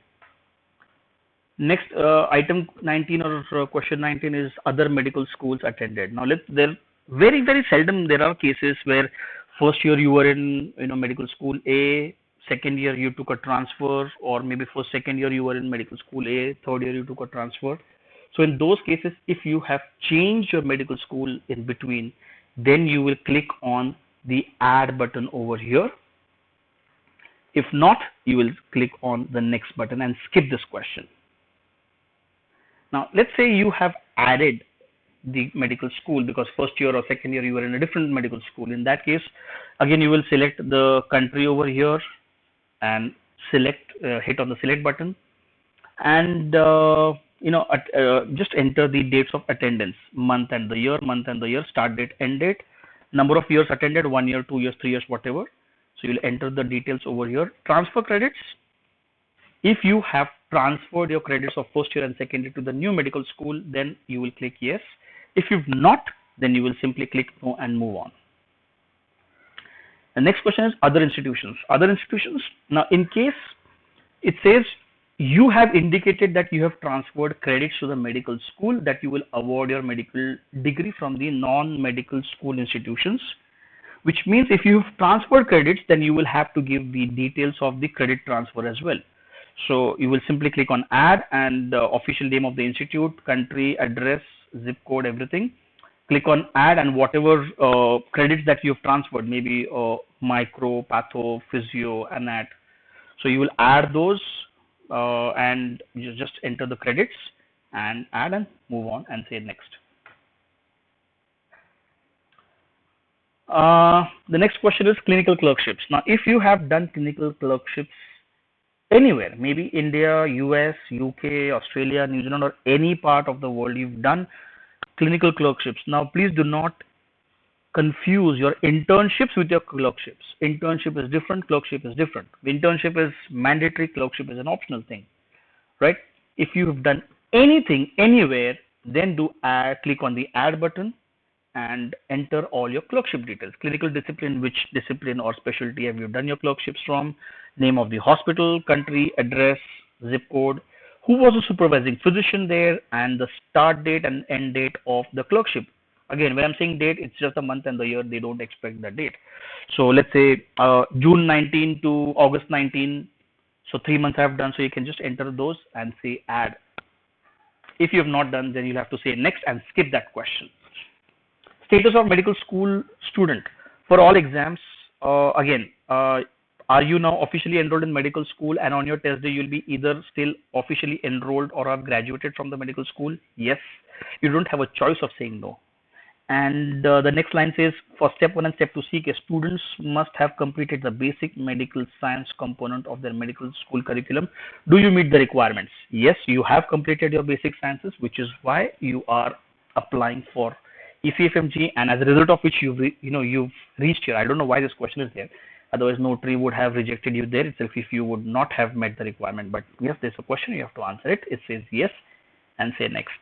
Next, item 19 or question 19 is other medical schools attended. Now, there very seldom there are cases where first year you were in medical school A, second year you took a transfer, or maybe for second year you were in medical school A, third year you took a transfer. So in those cases, if you have changed your medical school in between, then you will click on the add button over here. If not, you will click on the next button and skip this question. Now, let's say you have added the medical school because first year or second year you were in a different medical school. In that case, again, you will select the country over here and hit on the select button, and just enter the dates of attendance, month and the year, start date, end date, number of years attended, 1 year, 2 years, 3 years, whatever. So you'll enter the details over here. Transfer credits. If you have transferred your credits of first year and second year to the new medical school, then you will click yes. If you've not, then you will simply click no and move on. The next question is other institutions. Other institutions. Now, in case it says you have indicated that you have transferred credits to the medical school, that you will award your medical degree from the non-medical school institutions, which means if you have transferred credits, then you will have to give the details of the credit transfer as well. So you will simply click on add and official name of the institute, country, address, zip code, everything. Click on add, and whatever credits that you have transferred, maybe micro, patho, physio, anat. So you will add those and you just enter the credits and add and move on and say next. The next question is clinical clerkships. Now, if you have done clinical clerkships anywhere, maybe India, US, UK, Australia, New Zealand, or any part of the world, you've done clinical clerkships. Now, please do not confuse your internships with your clerkships. Internship is different, clerkship is different. Internship is mandatory, clerkship is an optional thing, right? If you have done anything anywhere, then click on the add button and enter all your clerkship details. Clinical discipline, which discipline or specialty have you done your clerkships from, name of the hospital, country, address, zip code, who was the supervising physician there, and the start date and end date of the clerkship. Again, when I'm saying date, it's just the month and the year. They don't expect the date. So let's say June 19 to August 19. So 3 months I have done. So you can just enter those and say add. If you have not done, then you'll have to say next and skip that question. Status of medical school student for all exams. Again, are you now officially enrolled in medical school, and on your test day you'll be either still officially enrolled or have graduated from the medical school? Yes. You don't have a choice of saying no. And the next line says, for step 1 and step 2 CK, students must have completed the basic medical science component of their medical school curriculum. Do you meet the requirements? Yes, you have completed your basic sciences, which is why you are applying for ECFMG, and as a result of which you've reached here. I don't know why this question is there. Otherwise, Notary would have rejected you there itself if you would not have met the requirement. But yes, there's a question, you have to answer it. It says yes, and say next.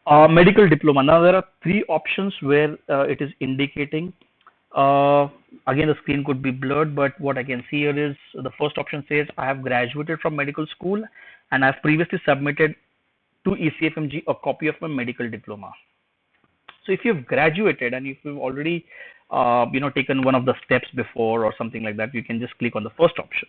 Medical diploma. Now there are 3 options where it is indicating. Again, the screen could be blurred, but what I can see here is the first option says I have graduated from medical school and I've previously submitted to ECFMG a copy of my medical diploma. So if you've graduated and if you've already taken one of the steps before or something like that, you can just click on the first option.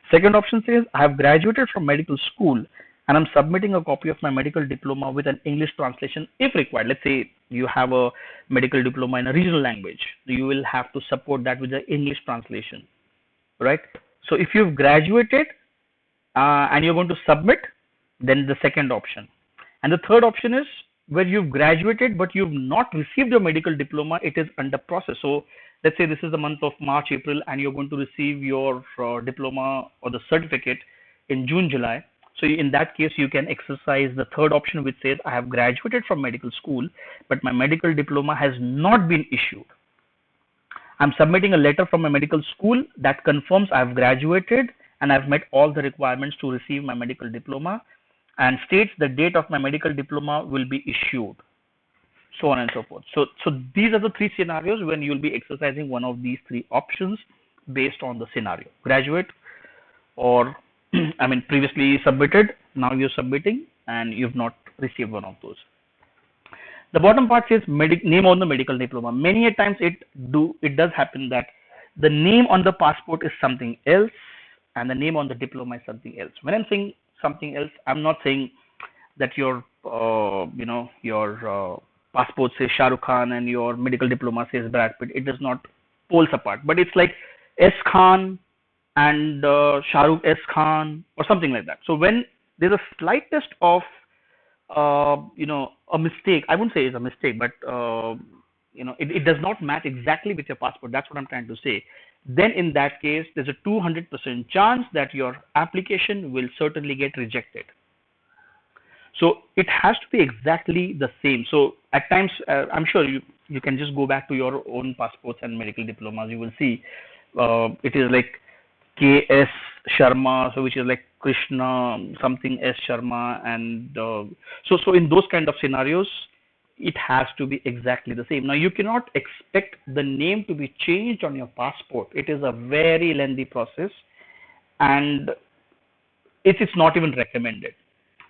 Second option says I have graduated from medical school and I'm submitting a copy of my medical diploma with an English translation if required. Let's say you have a medical diploma in a regional language. You will have to support that with the English translation, right? So if you've graduated and you're going to submit, then the second option. And the third option is where you've graduated but you've not received your medical diploma, it is under process. So let's say this is the month of March, April, and you're going to receive your diploma or the certificate in June, July. So in that case, you can exercise the third option, which says I have graduated from medical school, but my medical diploma has not been issued. I'm submitting a letter from my medical school that confirms I've graduated and I've met all the requirements to receive my medical diploma, and states the date of my medical diploma will be issued, so on and so forth. So these are the 3 scenarios when you'll be exercising one of these 3 options based on the scenario. Graduate, or previously submitted, now you're submitting and you've not received one of those. The bottom part says name on the medical diploma. Many a times it does happen that the name on the passport is something else and the name on the diploma is something else. When I'm saying something else, I'm not saying that your passport says Shah Rukh Khan and your medical diploma says Brad Pitt. It does not poles apart, but it's like S Khan and Shah Rukh S Khan or something like that. So when there's a slightest of a mistake, I wouldn't say it's a mistake, but it does not match exactly with your passport. That's what I'm trying to say. Then in that case, there's a 200% chance that your application will certainly get rejected. So it has to be exactly the same. So at times, I'm sure you can just go back to your own passports and medical diplomas. You will see it is like K.S. Sharma, so which is like Krishna something S. Sharma, and so in those kind of scenarios, it has to be exactly the same. Now you cannot expect the name to be changed on your passport. It is a very lengthy process, and it's not even recommended.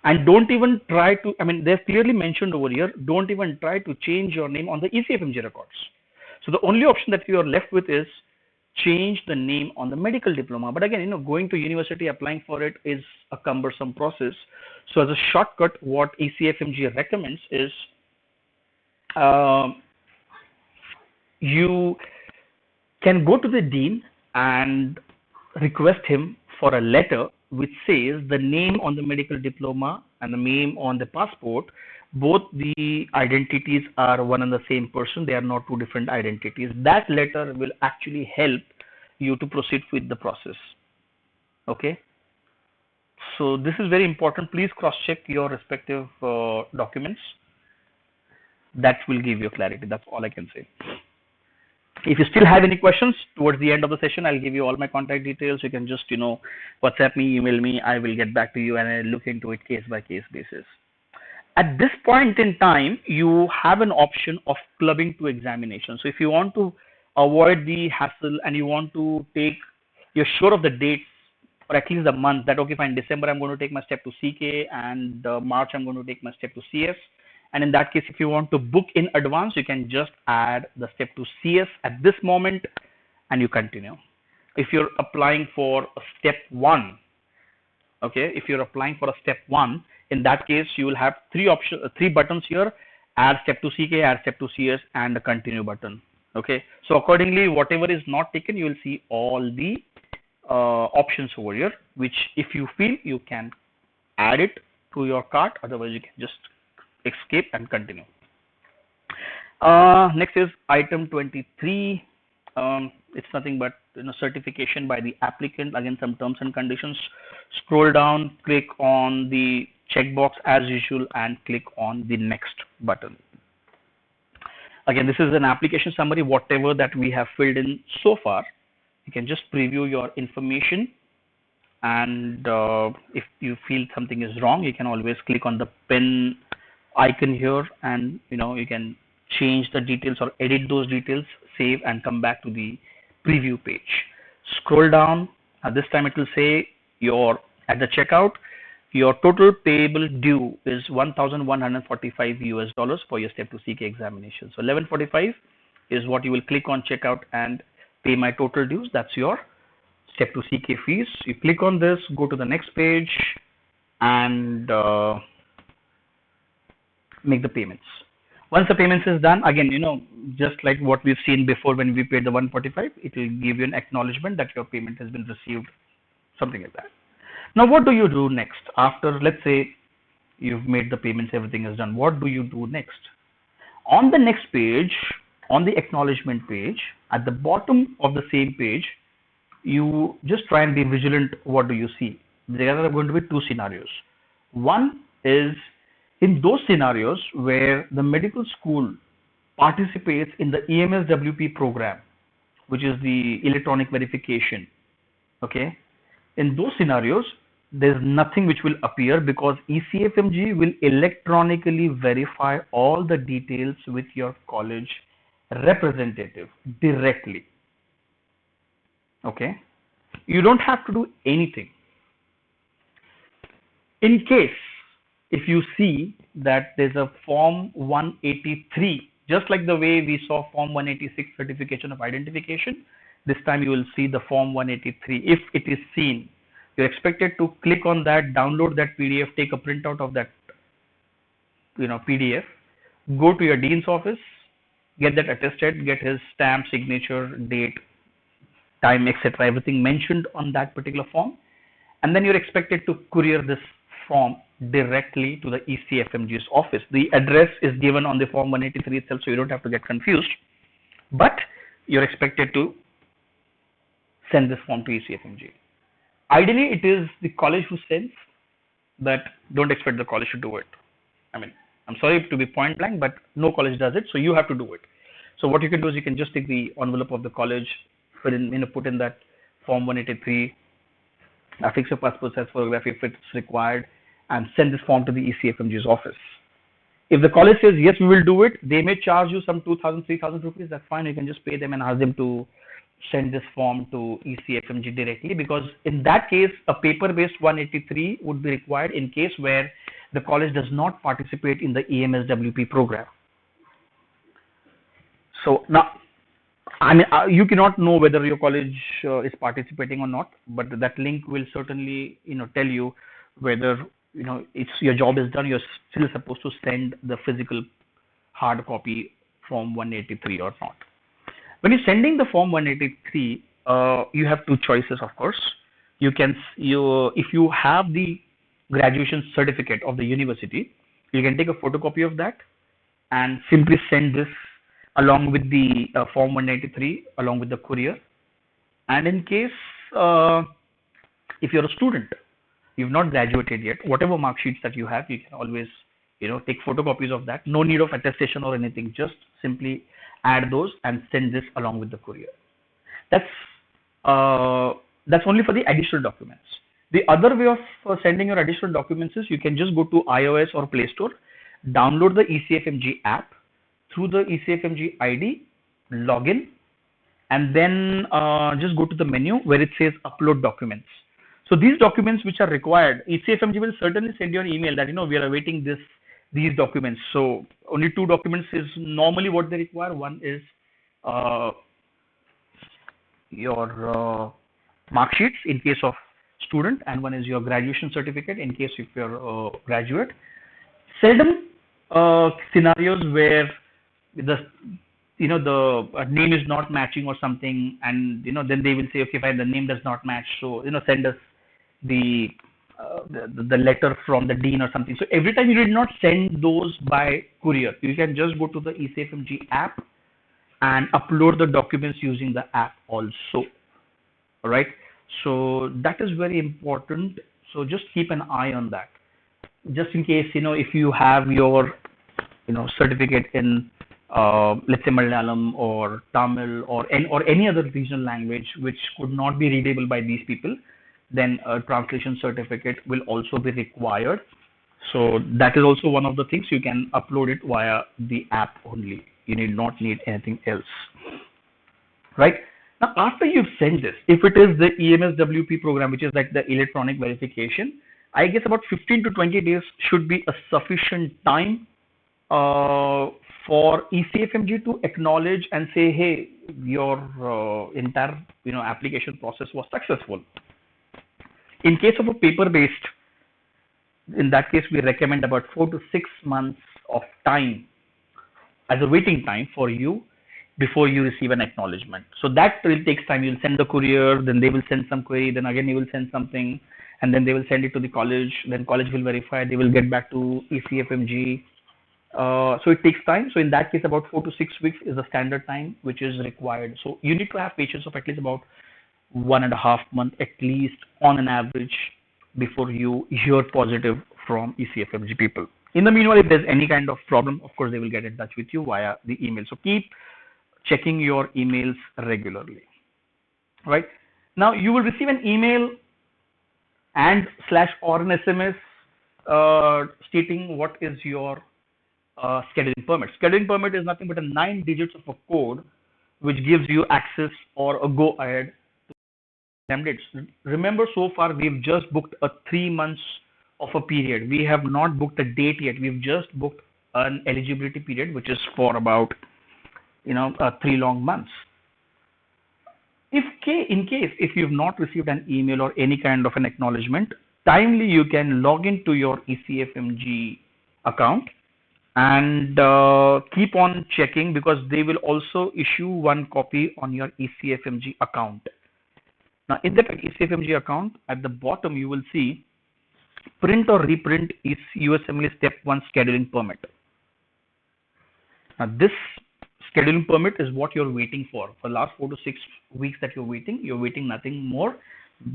And don't even try to, they've clearly mentioned over here, don't even try to change your name on the ECFMG records. So the only option that you are left with is change the name on the medical diploma. But again, going to university, applying for it is a cumbersome process. So as a shortcut, what ECFMG recommends is you can go to the dean and request him for a letter which says the name on the medical diploma and the name on the passport, both the identities are one and the same person. They are not 2 different identities. That letter will actually help you to proceed with the process. Okay. So this is very important. Please cross-check your respective documents. That will give you clarity. That's all I can say. If you still have any questions towards the end of the session, I'll give you all my contact details. You can just, WhatsApp me, email me. I will get back to you and I'll look into it case by case basis. At this point in time, you have an option of clubbing to examination. So if you want to avoid the hassle and you want to you're sure of the dates for at least a month that, okay, fine, December I'm going to take my step to CK, and March I'm going to take my step to CS. And in that case, if you want to book in advance, you can just add the step to CS at this moment and you continue. If you're applying for a step 1, okay, if you're applying for a step 1, in that case, you will have three buttons here: add step to CK, add step to CS, and the continue button. Okay, so accordingly, whatever is not taken, you will see all the options over here, which if you feel, you can add it to your cart, otherwise you can just escape and continue. Next is item 23. It's nothing but certification by the applicant. Again, some terms and conditions. Scroll down, click on the checkbox as usual, and click on the next button. Again, this is an application summary. Whatever that we have filled in so far, you can just preview your information, and if you feel something is wrong, you can always click on the pen icon here, and you can change the details or edit those details, save, and come back to the preview page. Scroll down. This time it will say at the checkout, your total payable due is $1,145 for your step to CK examination. So 1145 is what you will click on checkout and pay my total dues. That's your step to CK fees. You click on this, go to the next page, and make the payments. Once the payments is done, again, just like what we've seen before, when we paid the 145, it will give you an acknowledgement that your payment has been received, something like that. Now, what do you do next? After, let's say, you've made the payments, everything is done. What do you do next? On the next page, on the acknowledgement page, at the bottom of the same page, you just try and be vigilant. What do you see? There are going to be two scenarios. One is in those scenarios where the medical school participates in the EMSWP program, which is the electronic verification. Okay. In those scenarios, there's nothing which will appear because ECFMG will electronically verify all the details with your college representative directly. Okay. You don't have to do anything. In case if you see that there's a form 183, just like the way we saw form 186 certification of identification, this time you will see the form 183. If it is seen, you're expected to click on that, download that PDF, take a printout of that PDF, go to your dean's office, get that attested, get his stamp, signature, date, time, etc., everything mentioned on that particular form, and then you're expected to courier this form directly to the ECFMG's office. The address is given on the form 183 itself, so you don't have to get confused, but you're expected to send this form to ECFMG. Ideally, it is the college who sends, but don't expect the college to do it. I mean, I'm sorry to be point blank, but no college does it, so you have to do it. So what you can do is you can just take the envelope of the college, put in that form 183, affix your passport size photograph if it's required, and send this form to the ECFMG's office. If the college says yes, we will do it, they may charge you some 2,000, 3,000 rupees. That's fine. You can just pay them and ask them to send this form to ECFMG directly, because in that case, a paper-based 183 would be required in case where the college does not participate in the EMSWP program. So now, I mean, you cannot know whether your college is participating or not, but that link will certainly, tell you whether, it's your job is done. You're still supposed to send the physical hard copy form 183 or not. When you're sending the form 183, you have two choices, of course. If you have the graduation certificate of the university, you can take a photocopy of that and simply send this along with the form 183 along with the courier. And in case if you're a student, you've not graduated yet, whatever mark sheets that you have, you can always take photocopies of that. No need of attestation or anything, just simply add those and send this along with the courier. That's only for the additional documents. The other way of sending your additional documents is you can just go to iOS or Play Store, download the ECFMG app through the ECFMG ID, log in, and then just go to the menu where it says upload documents. So these documents which are required, ECFMG will certainly send you an email that we are awaiting these documents. So only two documents is normally what they require. One is uh, your mark sheets in case of student, and one is your graduation certificate in case if you're a graduate. Seldom scenarios where the the name is not matching or something, and then they will say, okay, fine, the name does not match, so send us the the letter from the dean or something. So every time you did not send those by courier, you can just go to the ECFMG app and upload the documents using the app also. All right, so that is very important. So just keep an eye on that, just in case if you have your certificate in let's say Malayalam or Tamil or any other regional language which could not be readable by these people, then a translation certificate will also be required. So that is also one of the things. You can upload it via the app only. You need not need anything else. Right? Now, after you've sent this, if it is the EMSWP program, which is like the electronic verification, I guess about 15 to 20 days should be a sufficient time for ECFMG to acknowledge and say, hey, your entire application process was successful. In case of a paper-based, in that case, we recommend about 4 to 6 months of time as a waiting time for you before you receive an acknowledgement. So that will take time. You'll send the courier, then they will send some query, then again you will send something, and then they will send it to the college, then college will verify, they will get back to ECFMG. So it takes time. So in that case, about 4 to 6 weeks is the standard time which is required. So you need to have patience of at least about 1.5 months at least on an average before you hear positive from ECFMG people. In the meanwhile, if there's any kind of problem, of course, they will get in touch with you via the email. So keep checking your emails regularly. Right? Now, you will receive an email and / or an SMS stating what is your scheduling permit. Scheduling permit is nothing but a 9 digits of a code which gives you access or a go ahead to exam dates. Remember, so far we've just booked a 3 months of a period. We have not booked a date yet. We've just booked an eligibility period, which is for about 3 long months. In case if you've not received an email or any kind of an acknowledgement, timely you can log into your ECFMG account and keep on checking, because they will also issue one copy on your ECFMG account. Now in that ECFMG account, at the bottom you will see print or reprint is USMLE Step 1 scheduling permit. Now this scheduling permit is what you're waiting for the last 4 to 6 weeks that you're waiting nothing more,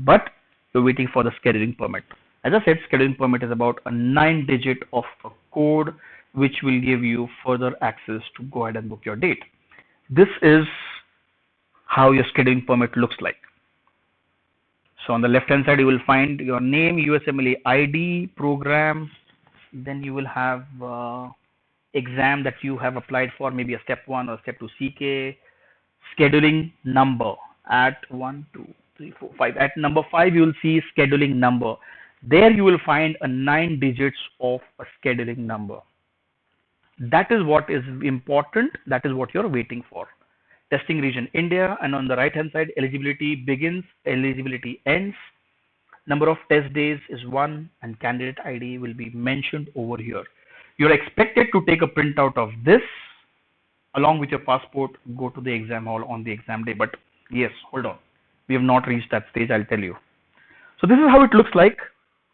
but you're waiting for the scheduling permit. As I said, scheduling permit is about a 9 digit of a code which will give you further access to go ahead and book your date. This is how your scheduling permit looks like. So on the left hand side you will find your name, USMLE ID, program, then you will have exam that you have applied for, maybe a step 1 or step 2 CK, scheduling number at 1, 2, 3, 4, 5. At number 5 you will see scheduling number. There you will find a 9 digits of a scheduling number. That is what is important. That is what you're waiting for. Testing region India, and on the right hand side, eligibility begins, eligibility ends. Number of test days is 1, and candidate ID will be mentioned over here. You're expected to take a printout of this along with your passport, go to the exam hall on the exam day. But yes, hold on, we have not reached that stage, I'll tell you. So this is how it looks like.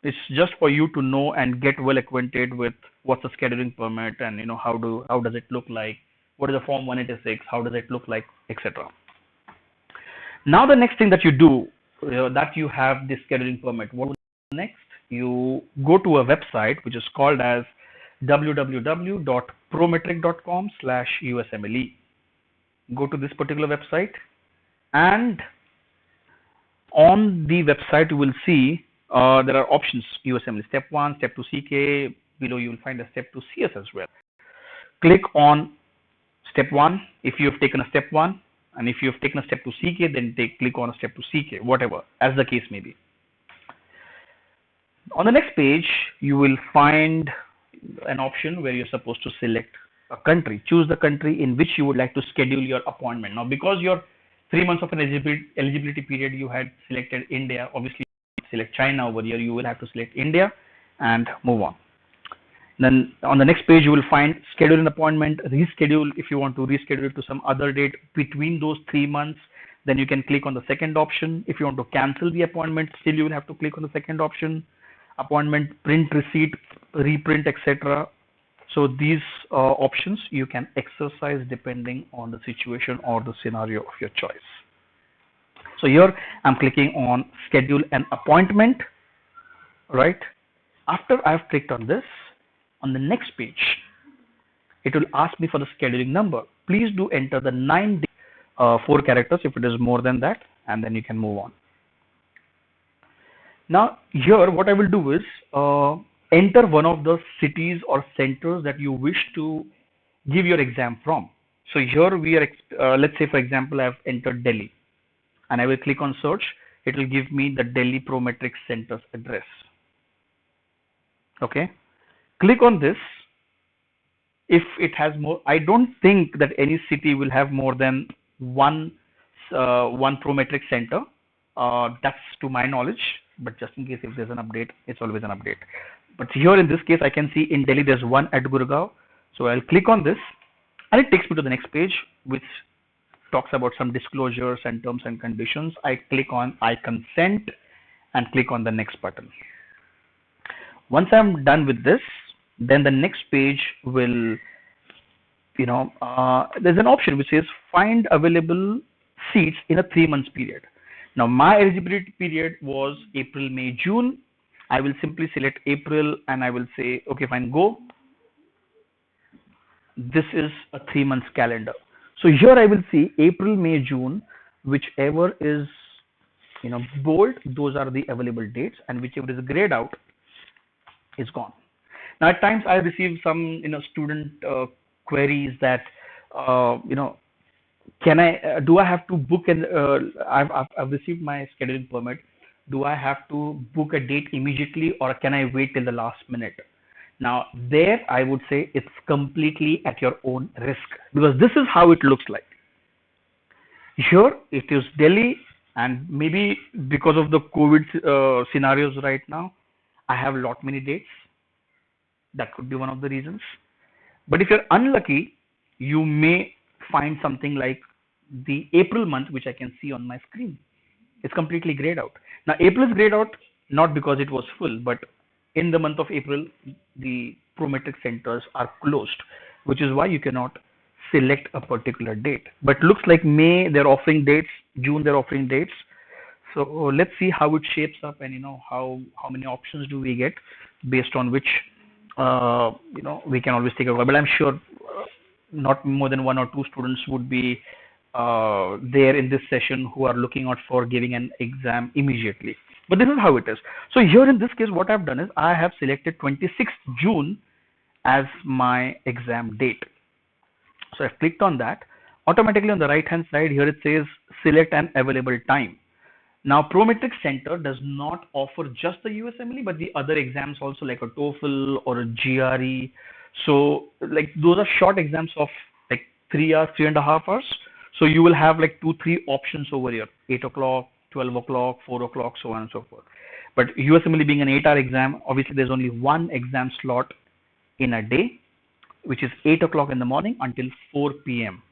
It's just for you to know and get well acquainted with what's a scheduling permit, and how does it look like, what is the form 186, how does it look like, etc. Now the next thing that you do, that you have this scheduling permit, what next? You go to a website which is called as www.prometric.com/USMLE. Go to this particular website, and on the website you will see there are options: USMLE Step 1, Step 2 CK. Below you will find a Step 2 CS as well. Click on Step 1 if you have taken a Step 1, and if you have taken a Step 2 CK, then click on a Step 2 CK, whatever, as the case may be. On the next page, you will find an option where you're supposed to select a country. Choose the country in which you would like to schedule your appointment. Now, because your 3 months of an eligibility period, you had selected India. Obviously, select China over here. You will have to select India and move on. Then on the next page, you will find schedule an appointment, reschedule if you want to reschedule it to some other date between those 3 months. Then you can click on the second option. If you want to cancel the appointment, still you will have to click on the second option. Appointment, print receipt, reprint, etc. So these options you can exercise depending on the situation or the scenario of your choice. So here I'm clicking on schedule an appointment, right? After I've clicked on this, on the next page, it will ask me for the scheduling number. Please do enter the 4 characters if it is more than that, and then you can move on. Now here what I will do is enter one of the cities or centers that you wish to give your exam from. So here we are, let's say for example, I've entered Delhi and I will click on search. It will give me the Delhi Prometric Center's address. Okay, click on this. If it has more, I don't think that any city will have more than one Prometric center. That's to my knowledge, but just in case if there's an update, it's always an update. But here in this case, I can see in Delhi there's one at Gurgaon. So I'll click on this and it takes me to the next page, which talks about some disclosures and terms and conditions. I click on I consent and click on the next button. Once I'm done with this, then the next page will, there's an option which says find available seats in a 3 months period. Now my eligibility period was April, May, June. I will simply select April and I will say, okay, fine, go. This is a 3 months calendar. So here I will see April, May, June, whichever is, bold, those are the available dates, and whichever is grayed out is gone. Now at times I receive some, student queries that, can I, do I have to book an, I've received my scheduling permit. Do I have to book a date immediately or can I wait till the last minute? Now there I would say it's completely at your own risk, because this is how it looks like. Here it is Delhi, and maybe because of the COVID scenarios right now, I have lot many dates. That could be one of the reasons. But if you're unlucky, you may find something like the April month, which I can see on my screen. It's completely grayed out. Now April is grayed out not because it was full, but in the month of April, the Prometric centers are closed, which is why you cannot select a particular date. But looks like May they're offering dates, June they're offering dates. So let's see how it shapes up, and how many options do we get, based on which we can always take a call. But I'm sure not more than 1 or 2 students would be there in this session who are looking out for giving an exam immediately. But this is how it is. So here in this case, what I've done is I have selected 26th June as my exam date. So I've clicked on that. Automatically on the right hand side here it says select an available time. Now Prometric Center does not offer just the USMLE, but the other exams also, like a TOEFL or a GRE. So like those are short exams of like 3 hours, 3.5 hours. So you will have like 2-3 options over here: 8 o'clock, 12 o'clock, 4 o'clock, so on and so forth. But USMLE being an 8-hour exam, obviously there's only one exam slot in a day, which is 8 o'clock in the morning until 4 p.m.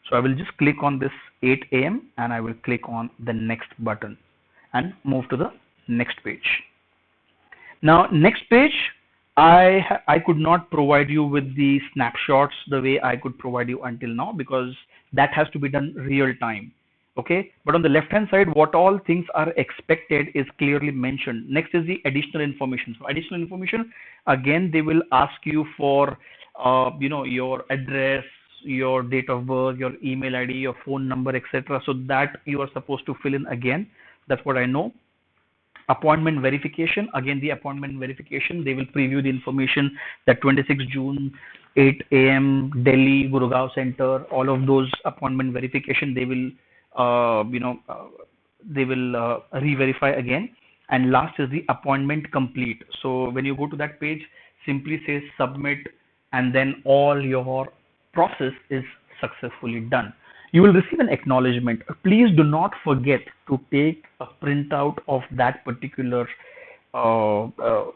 So I will just click on this 8 a.m. and I will click on the next button and move to the next page. Now next page, I could not provide you with the snapshots the way I could provide you until now, because that has to be done real time. Okay, but on the left hand side, what all things are expected is clearly mentioned. Next is the additional information. So additional information, again they will ask you for your address, your date of birth, your email ID, your phone number, etc. So that you are supposed to fill in again. That's what I know. Appointment verification, again the appointment verification, they will preview the information that 26 June 8 a.m. Delhi Gurgaon Center, all of those appointment verification they will re-verify again. and last is the appointment complete. So when you go to that page, simply say submit, and then all your process is successfully done. You will receive an acknowledgement. Please do not forget to take a printout of that particular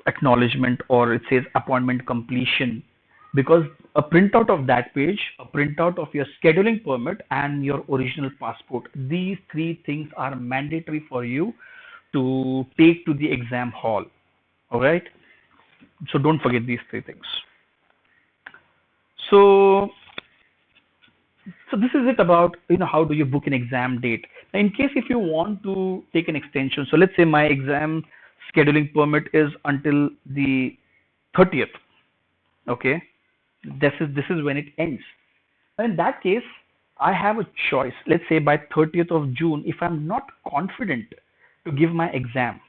acknowledgement, or it says appointment completion, because a printout of that page, a printout of your scheduling permit, and your original passport, these three things are mandatory for you to take to the exam hall. All right, so don't forget these three things. So this is it about, how do you book an exam date. Now, in case if you want to take an extension, so let's say my exam scheduling permit is until the 30th. Okay, this is when it ends. In that case, I have a choice. Let's say by 30th of June, if I'm not confident to give my exam.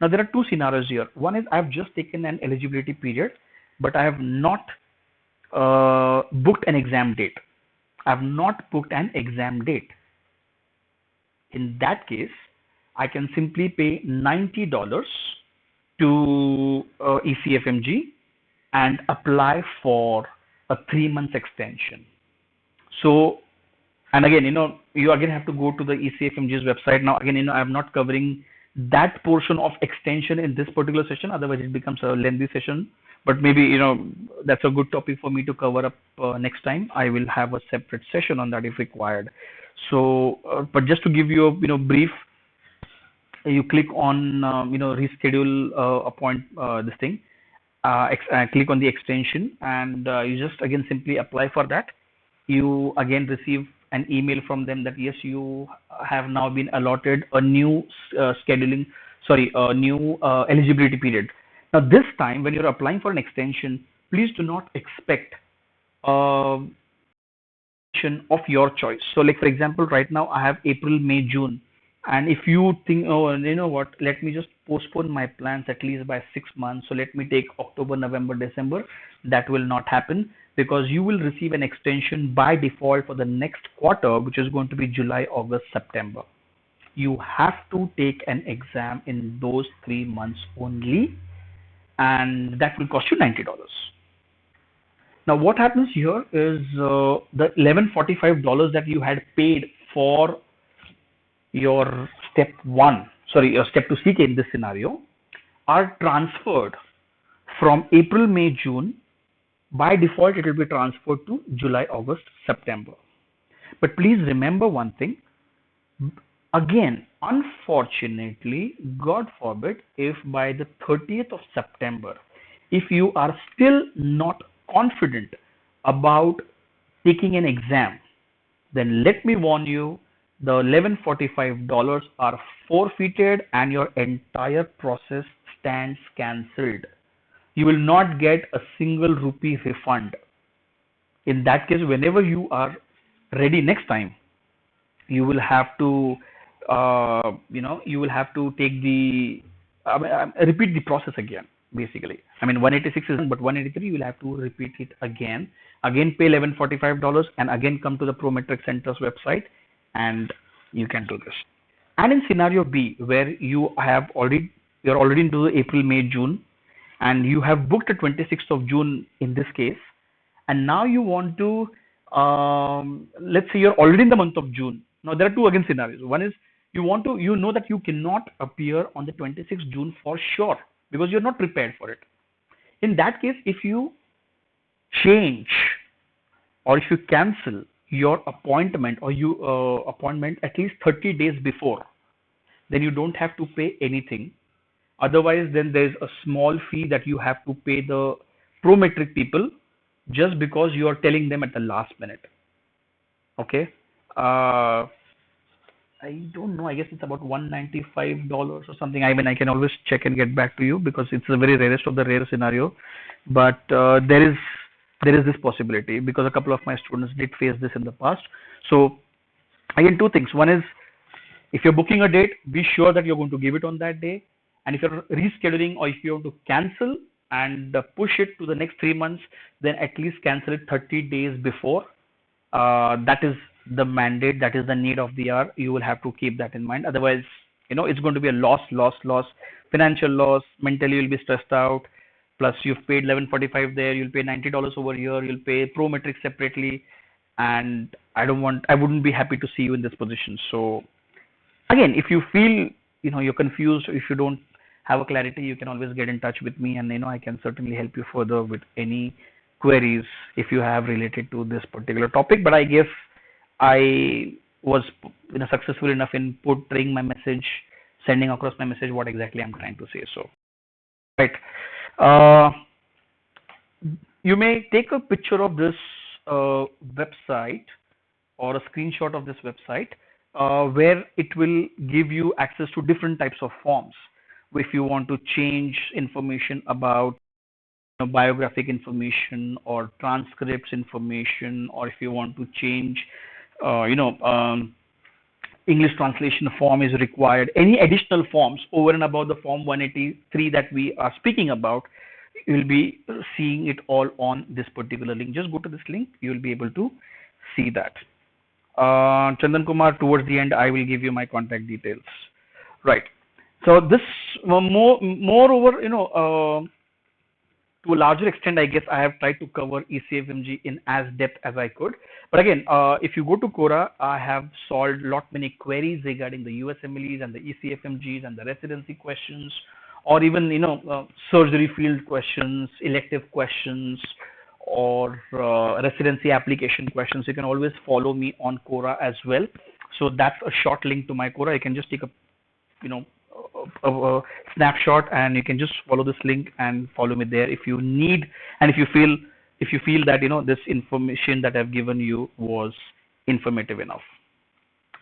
Now there are two scenarios here. One is I've just taken an eligibility period, but I have not booked an exam date. I've not booked an exam date. In that case, I can simply pay $90 to ECFMG and apply for a 3 month extension. So, and again, you again have to go to the ECFMG's website. Now, again, I'm not covering that portion of extension in this particular session. Otherwise, it becomes a lengthy session. But maybe, that's a good topic for me to cover up next time. I will have a separate session on that if required. So, but just to give you a, brief, you click on, reschedule this thing. Click on the extension, and you just again simply apply for that. You again receive an email from them that yes, you have now been allotted a new eligibility period. Now this time when you're applying for an extension, please do not expect of your choice. So like for example, right now I have April, May, June, and if you think, oh, you know what, let me just postpone my plans at least by 6 months, so let me take October, November, December, that will not happen, because you will receive an extension by default for the next quarter, which is going to be July, August, September. You have to take an exam in those 3 months only, and that will cost you $90. Now what happens here is the $1145 that you had paid for your step 2 CK in this scenario are transferred from April, May, June. By default, it will be transferred to July, August, September. But please remember one thing. Again, unfortunately, God forbid, if by the 30th of September, if you are still not confident about taking an exam, then let me warn you, the $1145 are forfeited and your entire process stands cancelled. You will not get a single rupee refund. In that case, whenever you are ready next time, you will have to, you will have to take repeat the process again, basically. 186 is done, but 183 you will have to repeat it again. Again, pay $1145 and again come to the Prometric Center's website, and you can do this. And in scenario B, where you're already into April, May, June, and you have booked the 26th of June in this case, and now you want to, let's say you're already in the month of June. Now there are two again scenarios. One is you know that you cannot appear on the 26th June for sure because you're not prepared for it. In that case, if you change or if you cancel your appointment or appointment at least 30 days before, then you don't have to pay anything. Otherwise, then there's a small fee that you have to pay the Prometric people just because you are telling them at the last minute. Okay. I don't know. I guess it's about $195 or something. I can always check and get back to you because it's the very rarest of the rare scenario. But there is this possibility because a couple of my students did face this in the past. So again, two things. One is, if you're booking a date, be sure that you're going to give it on that day. And if you're rescheduling or if you want to cancel and push it to the next 3 months, then at least cancel it 30 days before. That is the mandate, that is the need of the hour. You will have to keep that in mind. Otherwise, It's going to be a loss, financial loss. Mentally, you'll be stressed out. Plus, you've paid 11.45 there. You'll pay $90 over here. You'll pay Prometric separately, and I wouldn't be happy to see you in this position. So again, if you feel you're confused, if you don't have a clarity, you can always get in touch with me, and I can certainly help you further with any queries if you have related to this particular topic. But I guess I was successful enough in portraying my message, sending across my message, what exactly I'm trying to say. So right, uh, you may take a picture of this website or a screenshot of this website, where it will give you access to different types of forms. If you want to change information about biographic information or transcripts information, or if you want to change, English translation form is required, any additional forms over and above the form 183 that we are speaking about, you'll be seeing it all on this particular link. Just go to this link, you'll be able to see that. Chandan Kumar, towards the end, I will give you my contact details. Right. So this moreover, to a larger extent, I guess I have tried to cover ECFMG in as depth as I could. But again, if you go to Quora, I have solved many queries regarding the USMLEs and the ECFMGs and the residency questions, or even surgery field questions, elective questions, or residency application questions. You can always follow me on Quora as well. So that's a short link to my Quora. You can just take a snapshot, and you can just follow this link and follow me there if you need, and if you feel that this information that I've given you was informative enough.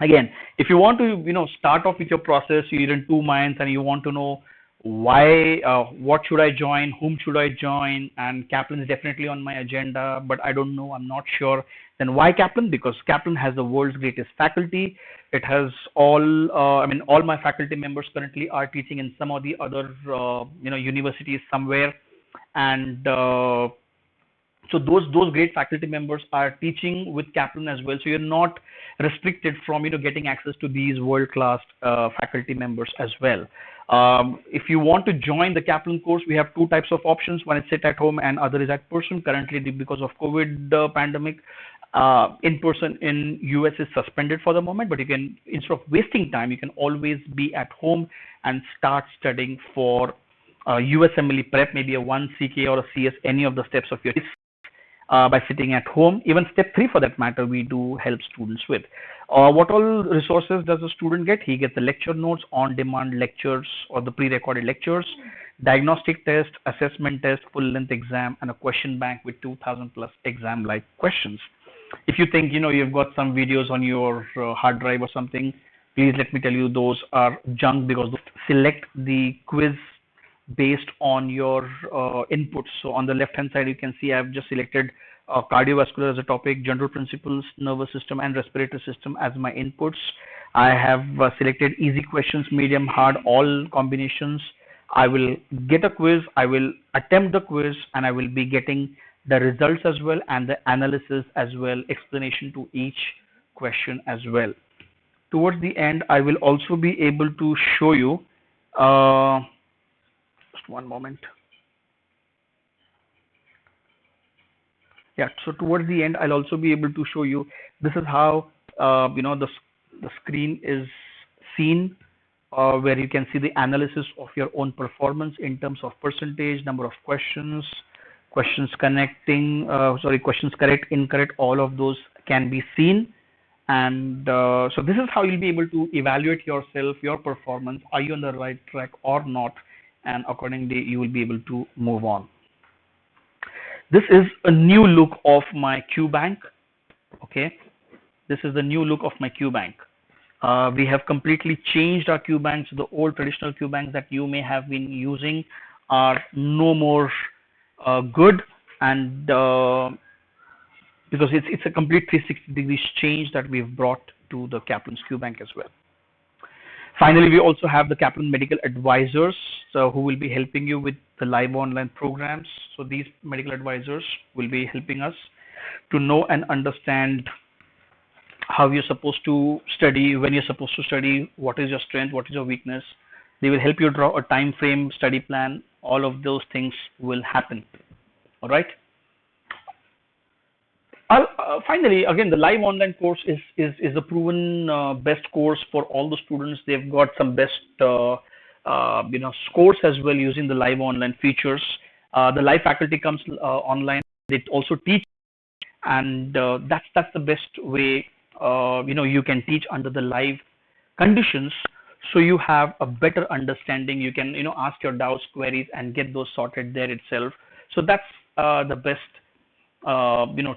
Again, if you want to start off with your process, you're in two minds and you want to know why, what should I join, whom should I join, and Kaplan is definitely on my agenda, but I don't know, I'm not sure. Then why Kaplan? Because Kaplan has the world's greatest faculty. It has all my faculty members currently are teaching in some of the other universities somewhere, and so those great faculty members are teaching with Kaplan as well. So you're not restricted from getting access to these world-class faculty members as well. If you want to join the Kaplan course, we have two types of options. One is sit at home and other is at person. Currently, because of COVID pandemic, in person in US is suspended for the moment, but you can, instead of wasting time, you can always be at home and start studying for USMLE prep, maybe a 1 CK or a CS, any of the steps of your by sitting at home. Even step 3 for that matter, we do help students with. What all resources does a student get? He gets the lecture notes, on-demand lectures or the pre-recorded lectures, diagnostic test, assessment test, full-length exam, and a question bank with 2,000 plus exam-like questions. If you think you've got some videos on your hard drive or something, please let me tell you those are junk, because select the quiz based on your inputs. So on the left hand side, you can see I've just selected cardiovascular as a topic, general principles, nervous system and respiratory system as my inputs. I have selected easy questions, medium, hard, all combinations. I will get a quiz, I will attempt the quiz, and I will be getting the results as well, and the analysis as well, explanation to each question as well. Towards the end, I will also be able to show you, just one moment. Yeah, so towards the end, I'll also be able to show you, this is how the screen is seen, where you can see the analysis of your own performance in terms of percentage, number of questions, questions connecting, questions correct, incorrect, all of those can be seen. And so this is how you'll be able to evaluate yourself, your performance, are you on the right track or not, and accordingly you will be able to move on. This is a new look of my QBank. Okay, this is the new look of my QBank. We have completely changed our QBanks. The old traditional QBanks that you may have been using are no more good, and because it's a complete 360 degrees change that we've brought to the Kaplan's QBank as well. Finally, we also have the Kaplan medical advisors, who will be helping you with the live online programs. So these medical advisors will be helping us to know and understand how you're supposed to study, when you're supposed to study, what is your strength, what is your weakness. They will help you draw a time frame, study plan. All of those things will happen. All right. Finally, again, the live online course is a proven best course for all the students. They've got some best scores as well using the live online features. The live faculty comes online. They also teach, and that's the best way. You can teach under the live conditions, so you have a better understanding. You can ask your doubts, queries, and get those sorted there itself. So that's the best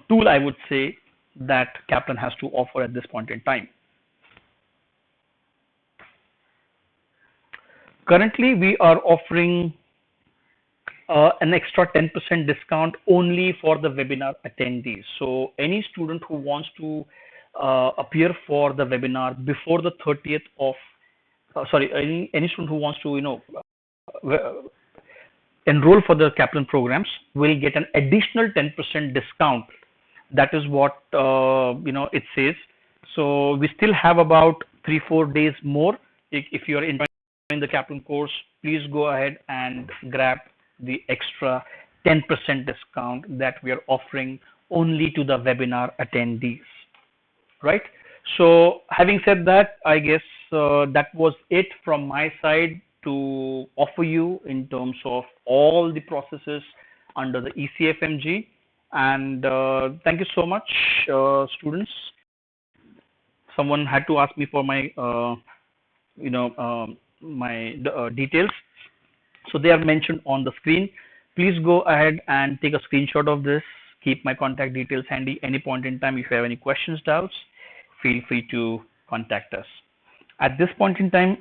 tool, I would say, that Kaplan has to offer at this point in time. Currently, we are offering an extra 10% discount only for the webinar attendees. So any student who wants to appear for the webinar before the 30th of, any student who wants to, enroll for the Kaplan programs will get an additional 10% discount. That is what it says. So we still have about 3-4 days more. If you are enjoying the Kaplan course, please go ahead and grab the extra 10% discount that we are offering only to the webinar attendees. Right. So having said that, I guess that was it from my side to offer you in terms of all the processes under the ECFMG. And thank you so much, students. Someone had to ask me for my details, so they are mentioned on the screen. Please go ahead and take a screenshot of this. Keep my contact details handy. Any point in time, if you have any questions, doubts, feel free to contact us. At this point in time,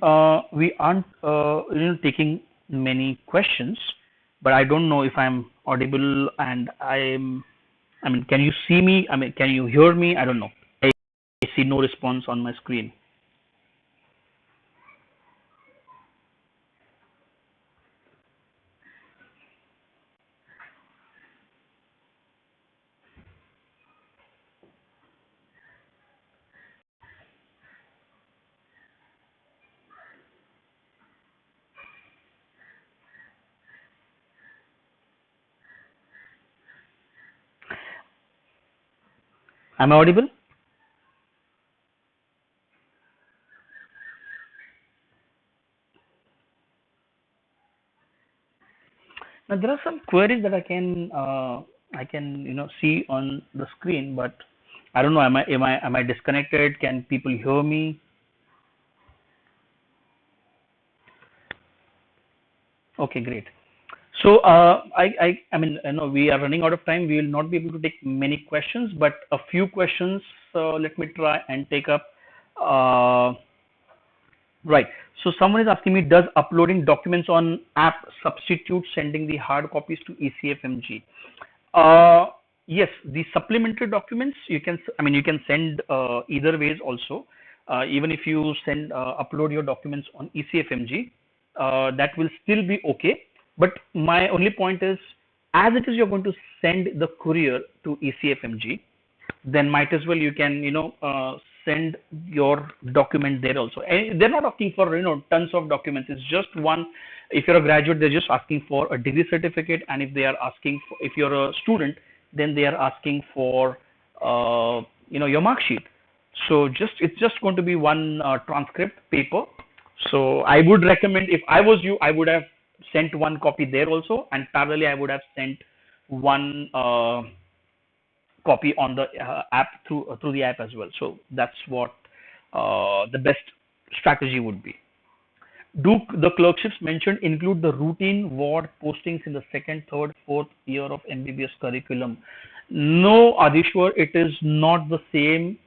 we aren't taking many questions, but I don't know if I'm audible and can you see me? Can you hear me? I don't know. I see no response on my screen. Am I audible? Now there are some queries that I can see on the screen, but I don't know. Am I disconnected? Can people hear me? Okay, great. So we are running out of time. We will not be able to take many questions, but a few questions. Let me try and take up. Right. So someone is asking me, does uploading documents on app substitute sending the hard copies to ECFMG? Yes, the supplementary documents you can send either ways also. Even if you upload your documents on ECFMG, that will still be okay. But my only point is, as it is you're going to send the courier to ECFMG, then might as well you can send your document there also. And they're not asking for tons of documents. It's just one. If you're a graduate, they're just asking for a degree certificate, and if they are asking for, if you're a student, then they are asking for your mark sheet. So it's just going to be one transcript paper. So I would recommend, if I was you, I would have sent one copy there also, and parallelly I would have sent one copy on the app through the app as well. So that's what the best strategy would be. Do the clerkships mentioned include the routine ward postings in the second, third, fourth year of MBBS curriculum? No, Adishwar, it is not the same.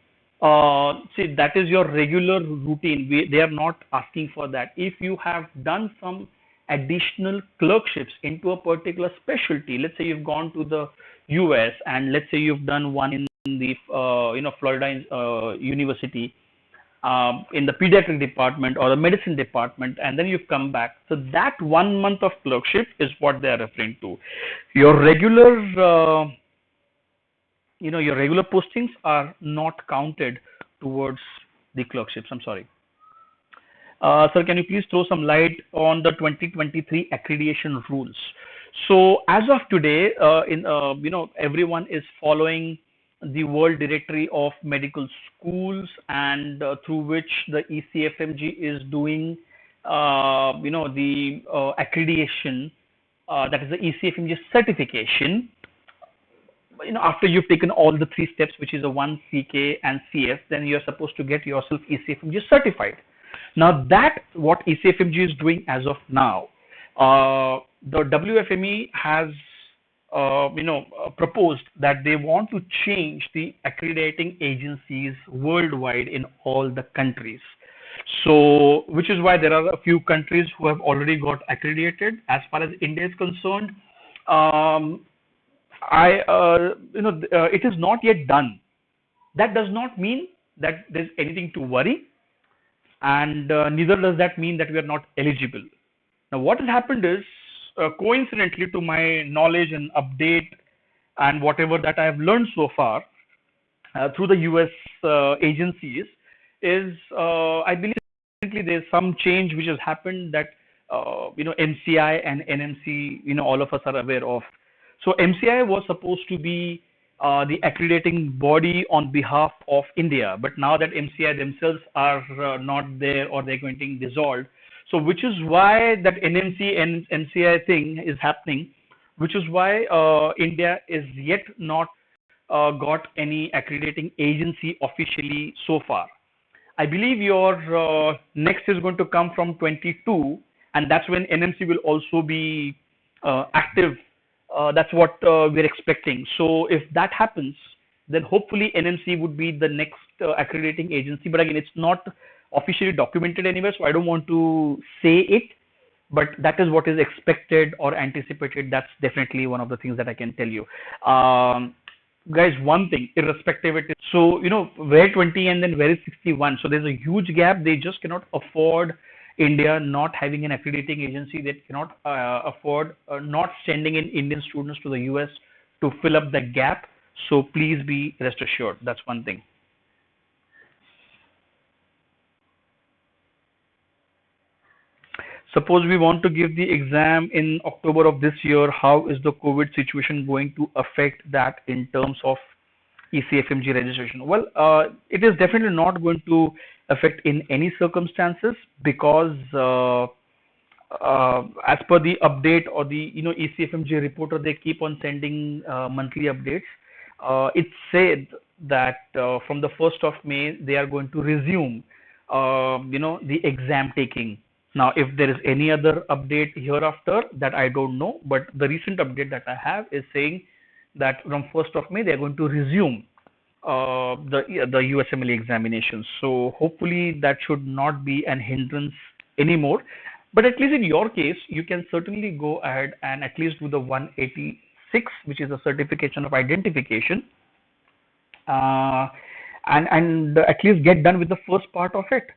See, that is your regular routine. They are not asking for that. If you have done some additional clerkships into a particular specialty, let's say you've gone to the US and let's say you've done one in the Florida University, in the pediatric department or the medicine department, and then you've come back. So that 1 month of clerkship is what they are referring to. Your regular, your regular postings are not counted towards the clerkships? I'm sorry. Sir, can you please throw some light on the 2023 accreditation rules? So as of today, everyone is following the World Directory of Medical Schools, and through which the ECFMG is doing, the accreditation, that is the ECFMG certification. After you've taken all the three steps, which is a 1, CK, and CS, then you're supposed to get yourself ECFMG certified. Now that what ECFMG is doing as of now, the WFME has, proposed that they want to change the accrediting agencies worldwide in all the countries. So, which is why there are a few countries who have already got accredited. As far as India is concerned, it is not yet done. That does not mean that there's anything to worry, and neither does that mean that we are not eligible. Now, what has happened is, coincidentally to my knowledge and update and whatever that I have learned so far through the US agencies, is I believe there's some change which has happened that MCI and NMC, all of us are aware of. So MCI was supposed to be the accrediting body on behalf of India, but now that MCI themselves are not there, or they're going to be dissolved, so which is why that NMC and MCI thing is happening, which is why India is yet not got any accrediting agency officially so far. I believe your next is going to come from 22, and that's when NMC will also be active. That's what we're expecting. So if that happens, then hopefully NMC would be the next accrediting agency. But again, it's not officially documented anywhere, so I don't want to say it. But that is what is expected or anticipated. That's definitely one of the things that I can tell you. Guys, one thing, irrespective of it, so where 20 and then where is 61? So there's a huge gap. They just cannot afford India not having an accrediting agency. They cannot afford not sending in Indian students to the US to fill up the gap. So please be rest assured. That's one thing. Suppose we want to give the exam in October of this year, how is the COVID situation going to affect that in terms of ECFMG registration? Well, it is definitely not going to affect in any circumstances, because as per the update or the ECFMG reporter, they keep on sending monthly updates. It said that from the 1st of May they are going to resume the exam taking. Now, if there is any other update hereafter, that I don't know, but the recent update that I have is saying that from 1st of May they are going to resume the USMLE examinations. So hopefully that should not be an hindrance anymore. But at least in your case, you can certainly go ahead and at least do the 186, which is a certification of identification, and at least get done with the first part of it.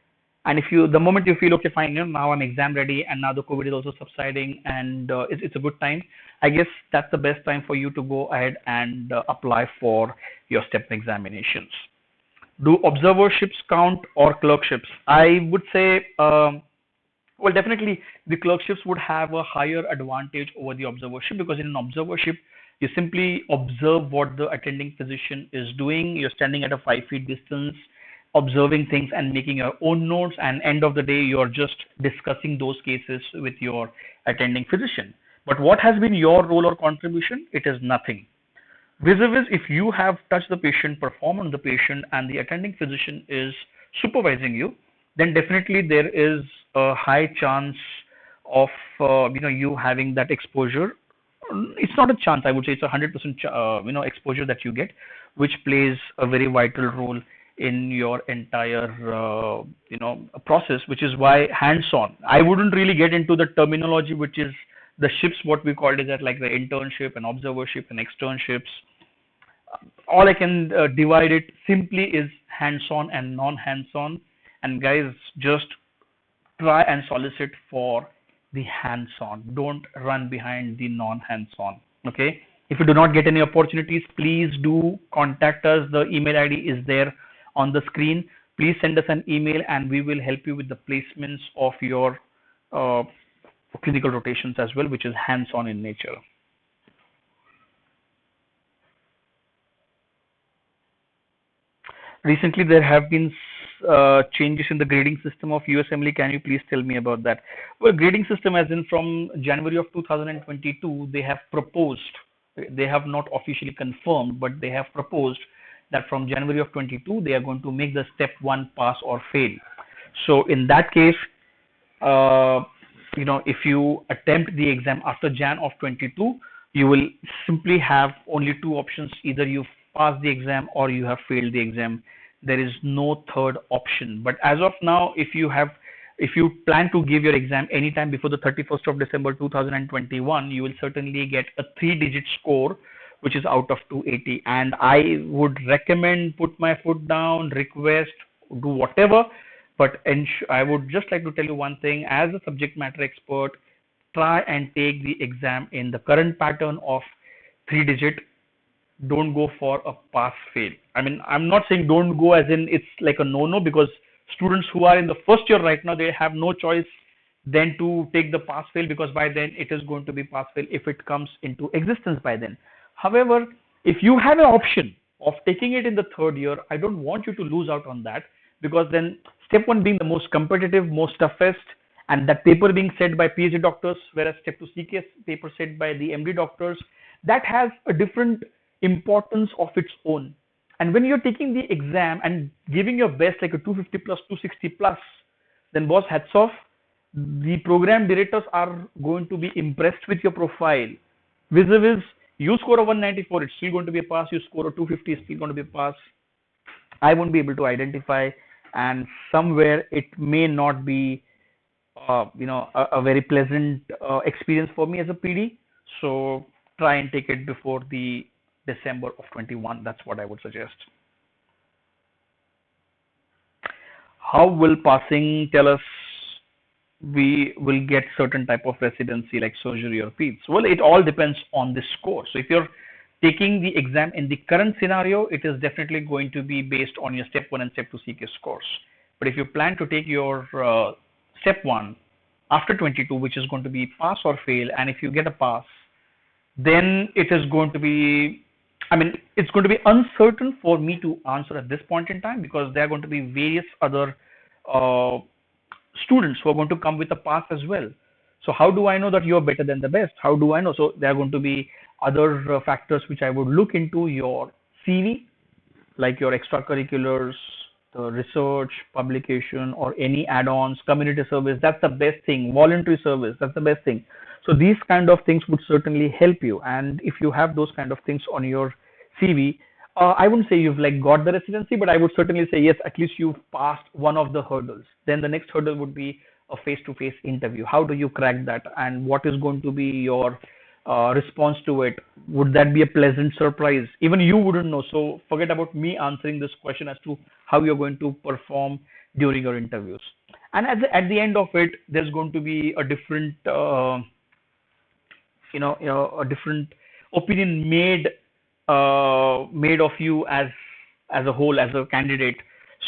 And if the moment you feel okay, fine, now I'm exam ready, and now the COVID is also subsiding, and it's a good time, I guess that's the best time for you to go ahead and apply for your STEP examinations. Do observerships count or clerkships? I would say, well, definitely the clerkships would have a higher advantage over the observership, because in an observership, you simply observe what the attending physician is doing. You're standing at a 5 feet distance, observing things and making your own notes, and end of the day you're just discussing those cases with your attending physician. But what has been your role or contribution? It is nothing. Vis-a-vis, if you have touched the patient, performed on the patient, and the attending physician is supervising you, then definitely there is a high chance of you having that exposure. It's not a chance, I would say it's 100% exposure that you get, which plays a very vital role in your entire process, which is why hands-on. I wouldn't really get into the terminology, which is the ships, what we called it, that like the internship and observership and externships. All I can divide it simply is hands-on and non-hands-on. And guys, just try and solicit for the hands-on. Don't run behind the non-hands-on. Okay. If you do not get any opportunities, please do contact us. The email ID is there on the screen. Please send us an email and we will help you with the placements of your uh, clinical rotations as well, which is hands-on in nature. Recently, there have been changes in the grading system of USMLE. Can you please tell me about that? Well, grading system, as in from January of 2022, they have proposed, they have not officially confirmed, but they have proposed that from January of 22, they are going to make the step one pass or fail. So in that case, uh, if you attempt the exam after Jan of 22, you will simply have only two options: either you pass the exam or you have failed the exam. There is no third option. But as of now, if you plan to give your exam anytime before the 31st of December 2021, you will certainly get a 3-digit score, which is out of 280. And I would recommend, put my foot down, request, do whatever, but I would just like to tell you one thing: as a subject matter expert, try and take the exam in the current pattern of 3-digit. Don't go for a pass fail. I mean, I'm not saying don't go as in it's like a no no, because students who are in the first year right now, they have no choice than to take the pass fail, because by then it is going to be pass fail if it comes into existence by then. However, if you have an option of taking it in the third year, I don't want you to lose out on that, because then step one being the most competitive, most toughest, and that paper being said by PhD doctors, whereas step two CKS paper said by the MD doctors, that has a different importance of its own. And when you're taking the exam and giving your best, like a 250 plus, 260 plus, then boss, hats off. The program directors are going to be impressed with your profile. Vis-a-vis, you score a 194, it's still going to be a pass. You score a 250, it's still going to be a pass. I won't be able to identify, and somewhere it may not be, a very pleasant experience for me as a PD. So try and take it before the December of 21. That's what I would suggest. How will passing tell us we will get certain type of residency like surgery or peds? Well, it all depends on the score. So if you're taking the exam in the current scenario, it is definitely going to be based on your step 1 and step 2 CK scores. But if you plan to take your step 1 after 22, which is going to be pass or fail, and if you get a pass, then it is going to be, it's going to be uncertain for me to answer at this point in time, because there are going to be various other students who are going to come with a pass as well. So how do I know that you're better than the best? How do I know? So there are going to be other factors which I would look into: your CV, like your extracurriculars, the research, publication, or any add-ons, community service. That's the best thing. Voluntary service. That's the best thing. So these kind of things would certainly help you. And if you have those kind of things on your CV, I wouldn't say you've like got the residency, but I would certainly say yes, at least you've passed one of the hurdles. Then the next hurdle would be a face-to-face interview. How do you crack that, and what is going to be your response to it? Would that be a pleasant surprise? Even you wouldn't know. So forget about me answering this question as to how you're going to perform during your interviews. And at the end of it, there's going to be a different, a different opinion made of you as a whole, as a candidate.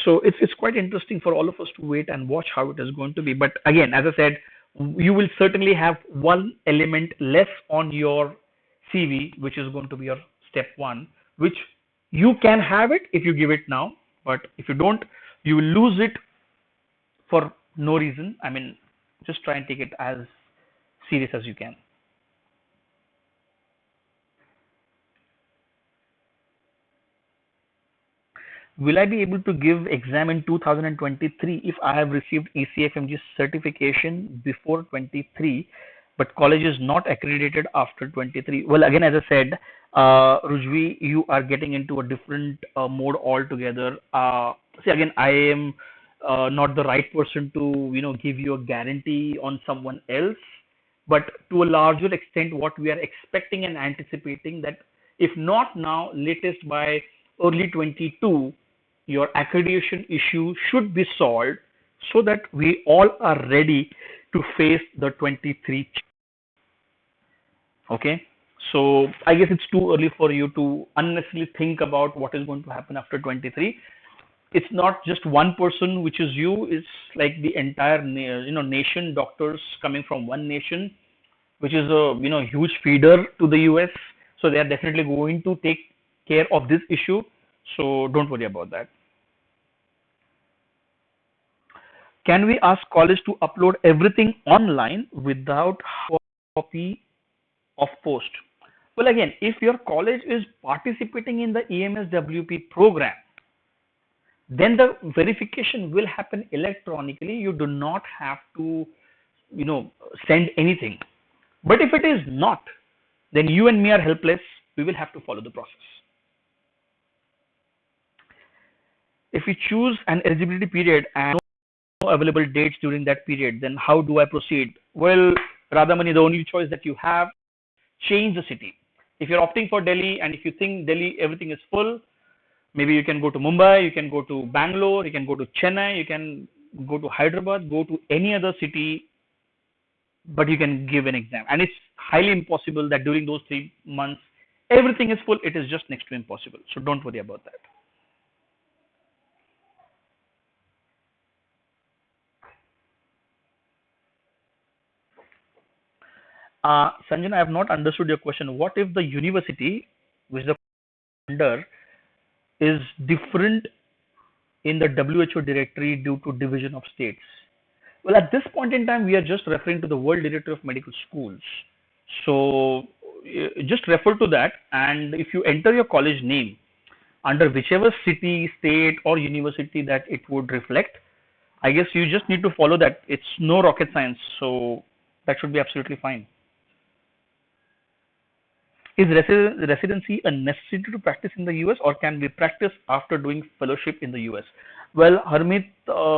So it's quite interesting for all of us to wait and watch how it is going to be. But again, as I said, you will certainly have one element less on your CV, which is going to be your step 1, which you can have it if you give it now, but if you don't, you will lose it for no reason. Just try and take it as serious as you can. Will I be able to give exam in 2023 if I have received ECFMG certification before 23, but college is not accredited after 23? Well, again, as I said, Rujvi, you are getting into a different mode altogether. See, again, I am not the right person to give you a guarantee on someone else, but to a larger extent, what we are expecting and anticipating, that if not now, latest by early 22, your accreditation issue should be solved, so that we all are ready to face the 23. Okay, so I guess it's too early for you to unnecessarily think about what is going to happen after 23. it's not just one person, which is you. It's like the entire nation, doctors coming from one nation, which is a huge feeder to the US. So they are definitely going to take care of this issue. So don't worry about that. Can we ask college to upload everything online without copy of post? Well, again, if your college is participating in the EMSWP program, then the verification will happen electronically. You do not have to, send anything. But if it is not, then you and me are helpless. We will have to follow the process. If we choose an eligibility period and no available dates during that period, then how do I proceed? Well, Radhamani, the only choice that you have, change the city. If you're opting for Delhi and if you think Delhi everything is full, maybe you can go to Mumbai, you can go to Bangalore, you can go to Chennai, you can go to Hyderabad, go to any other city, but you can give an exam. And it's highly impossible that during those 3 months everything is full. It is just next to impossible. So don't worry about that. Sanjana, I have not understood your question. What if the university which the under is different in the WHO directory due to division of states? Well, at this point in time, we are just referring to the World Directory of Medical Schools. So just refer to that, and if you enter your college name under whichever city, state, or university that it would reflect, I guess you just need to follow that. It's no rocket science, so that should be absolutely fine. Is residency a necessity to practice in the US, or can we practice after doing fellowship in the US? Well, Harmeet,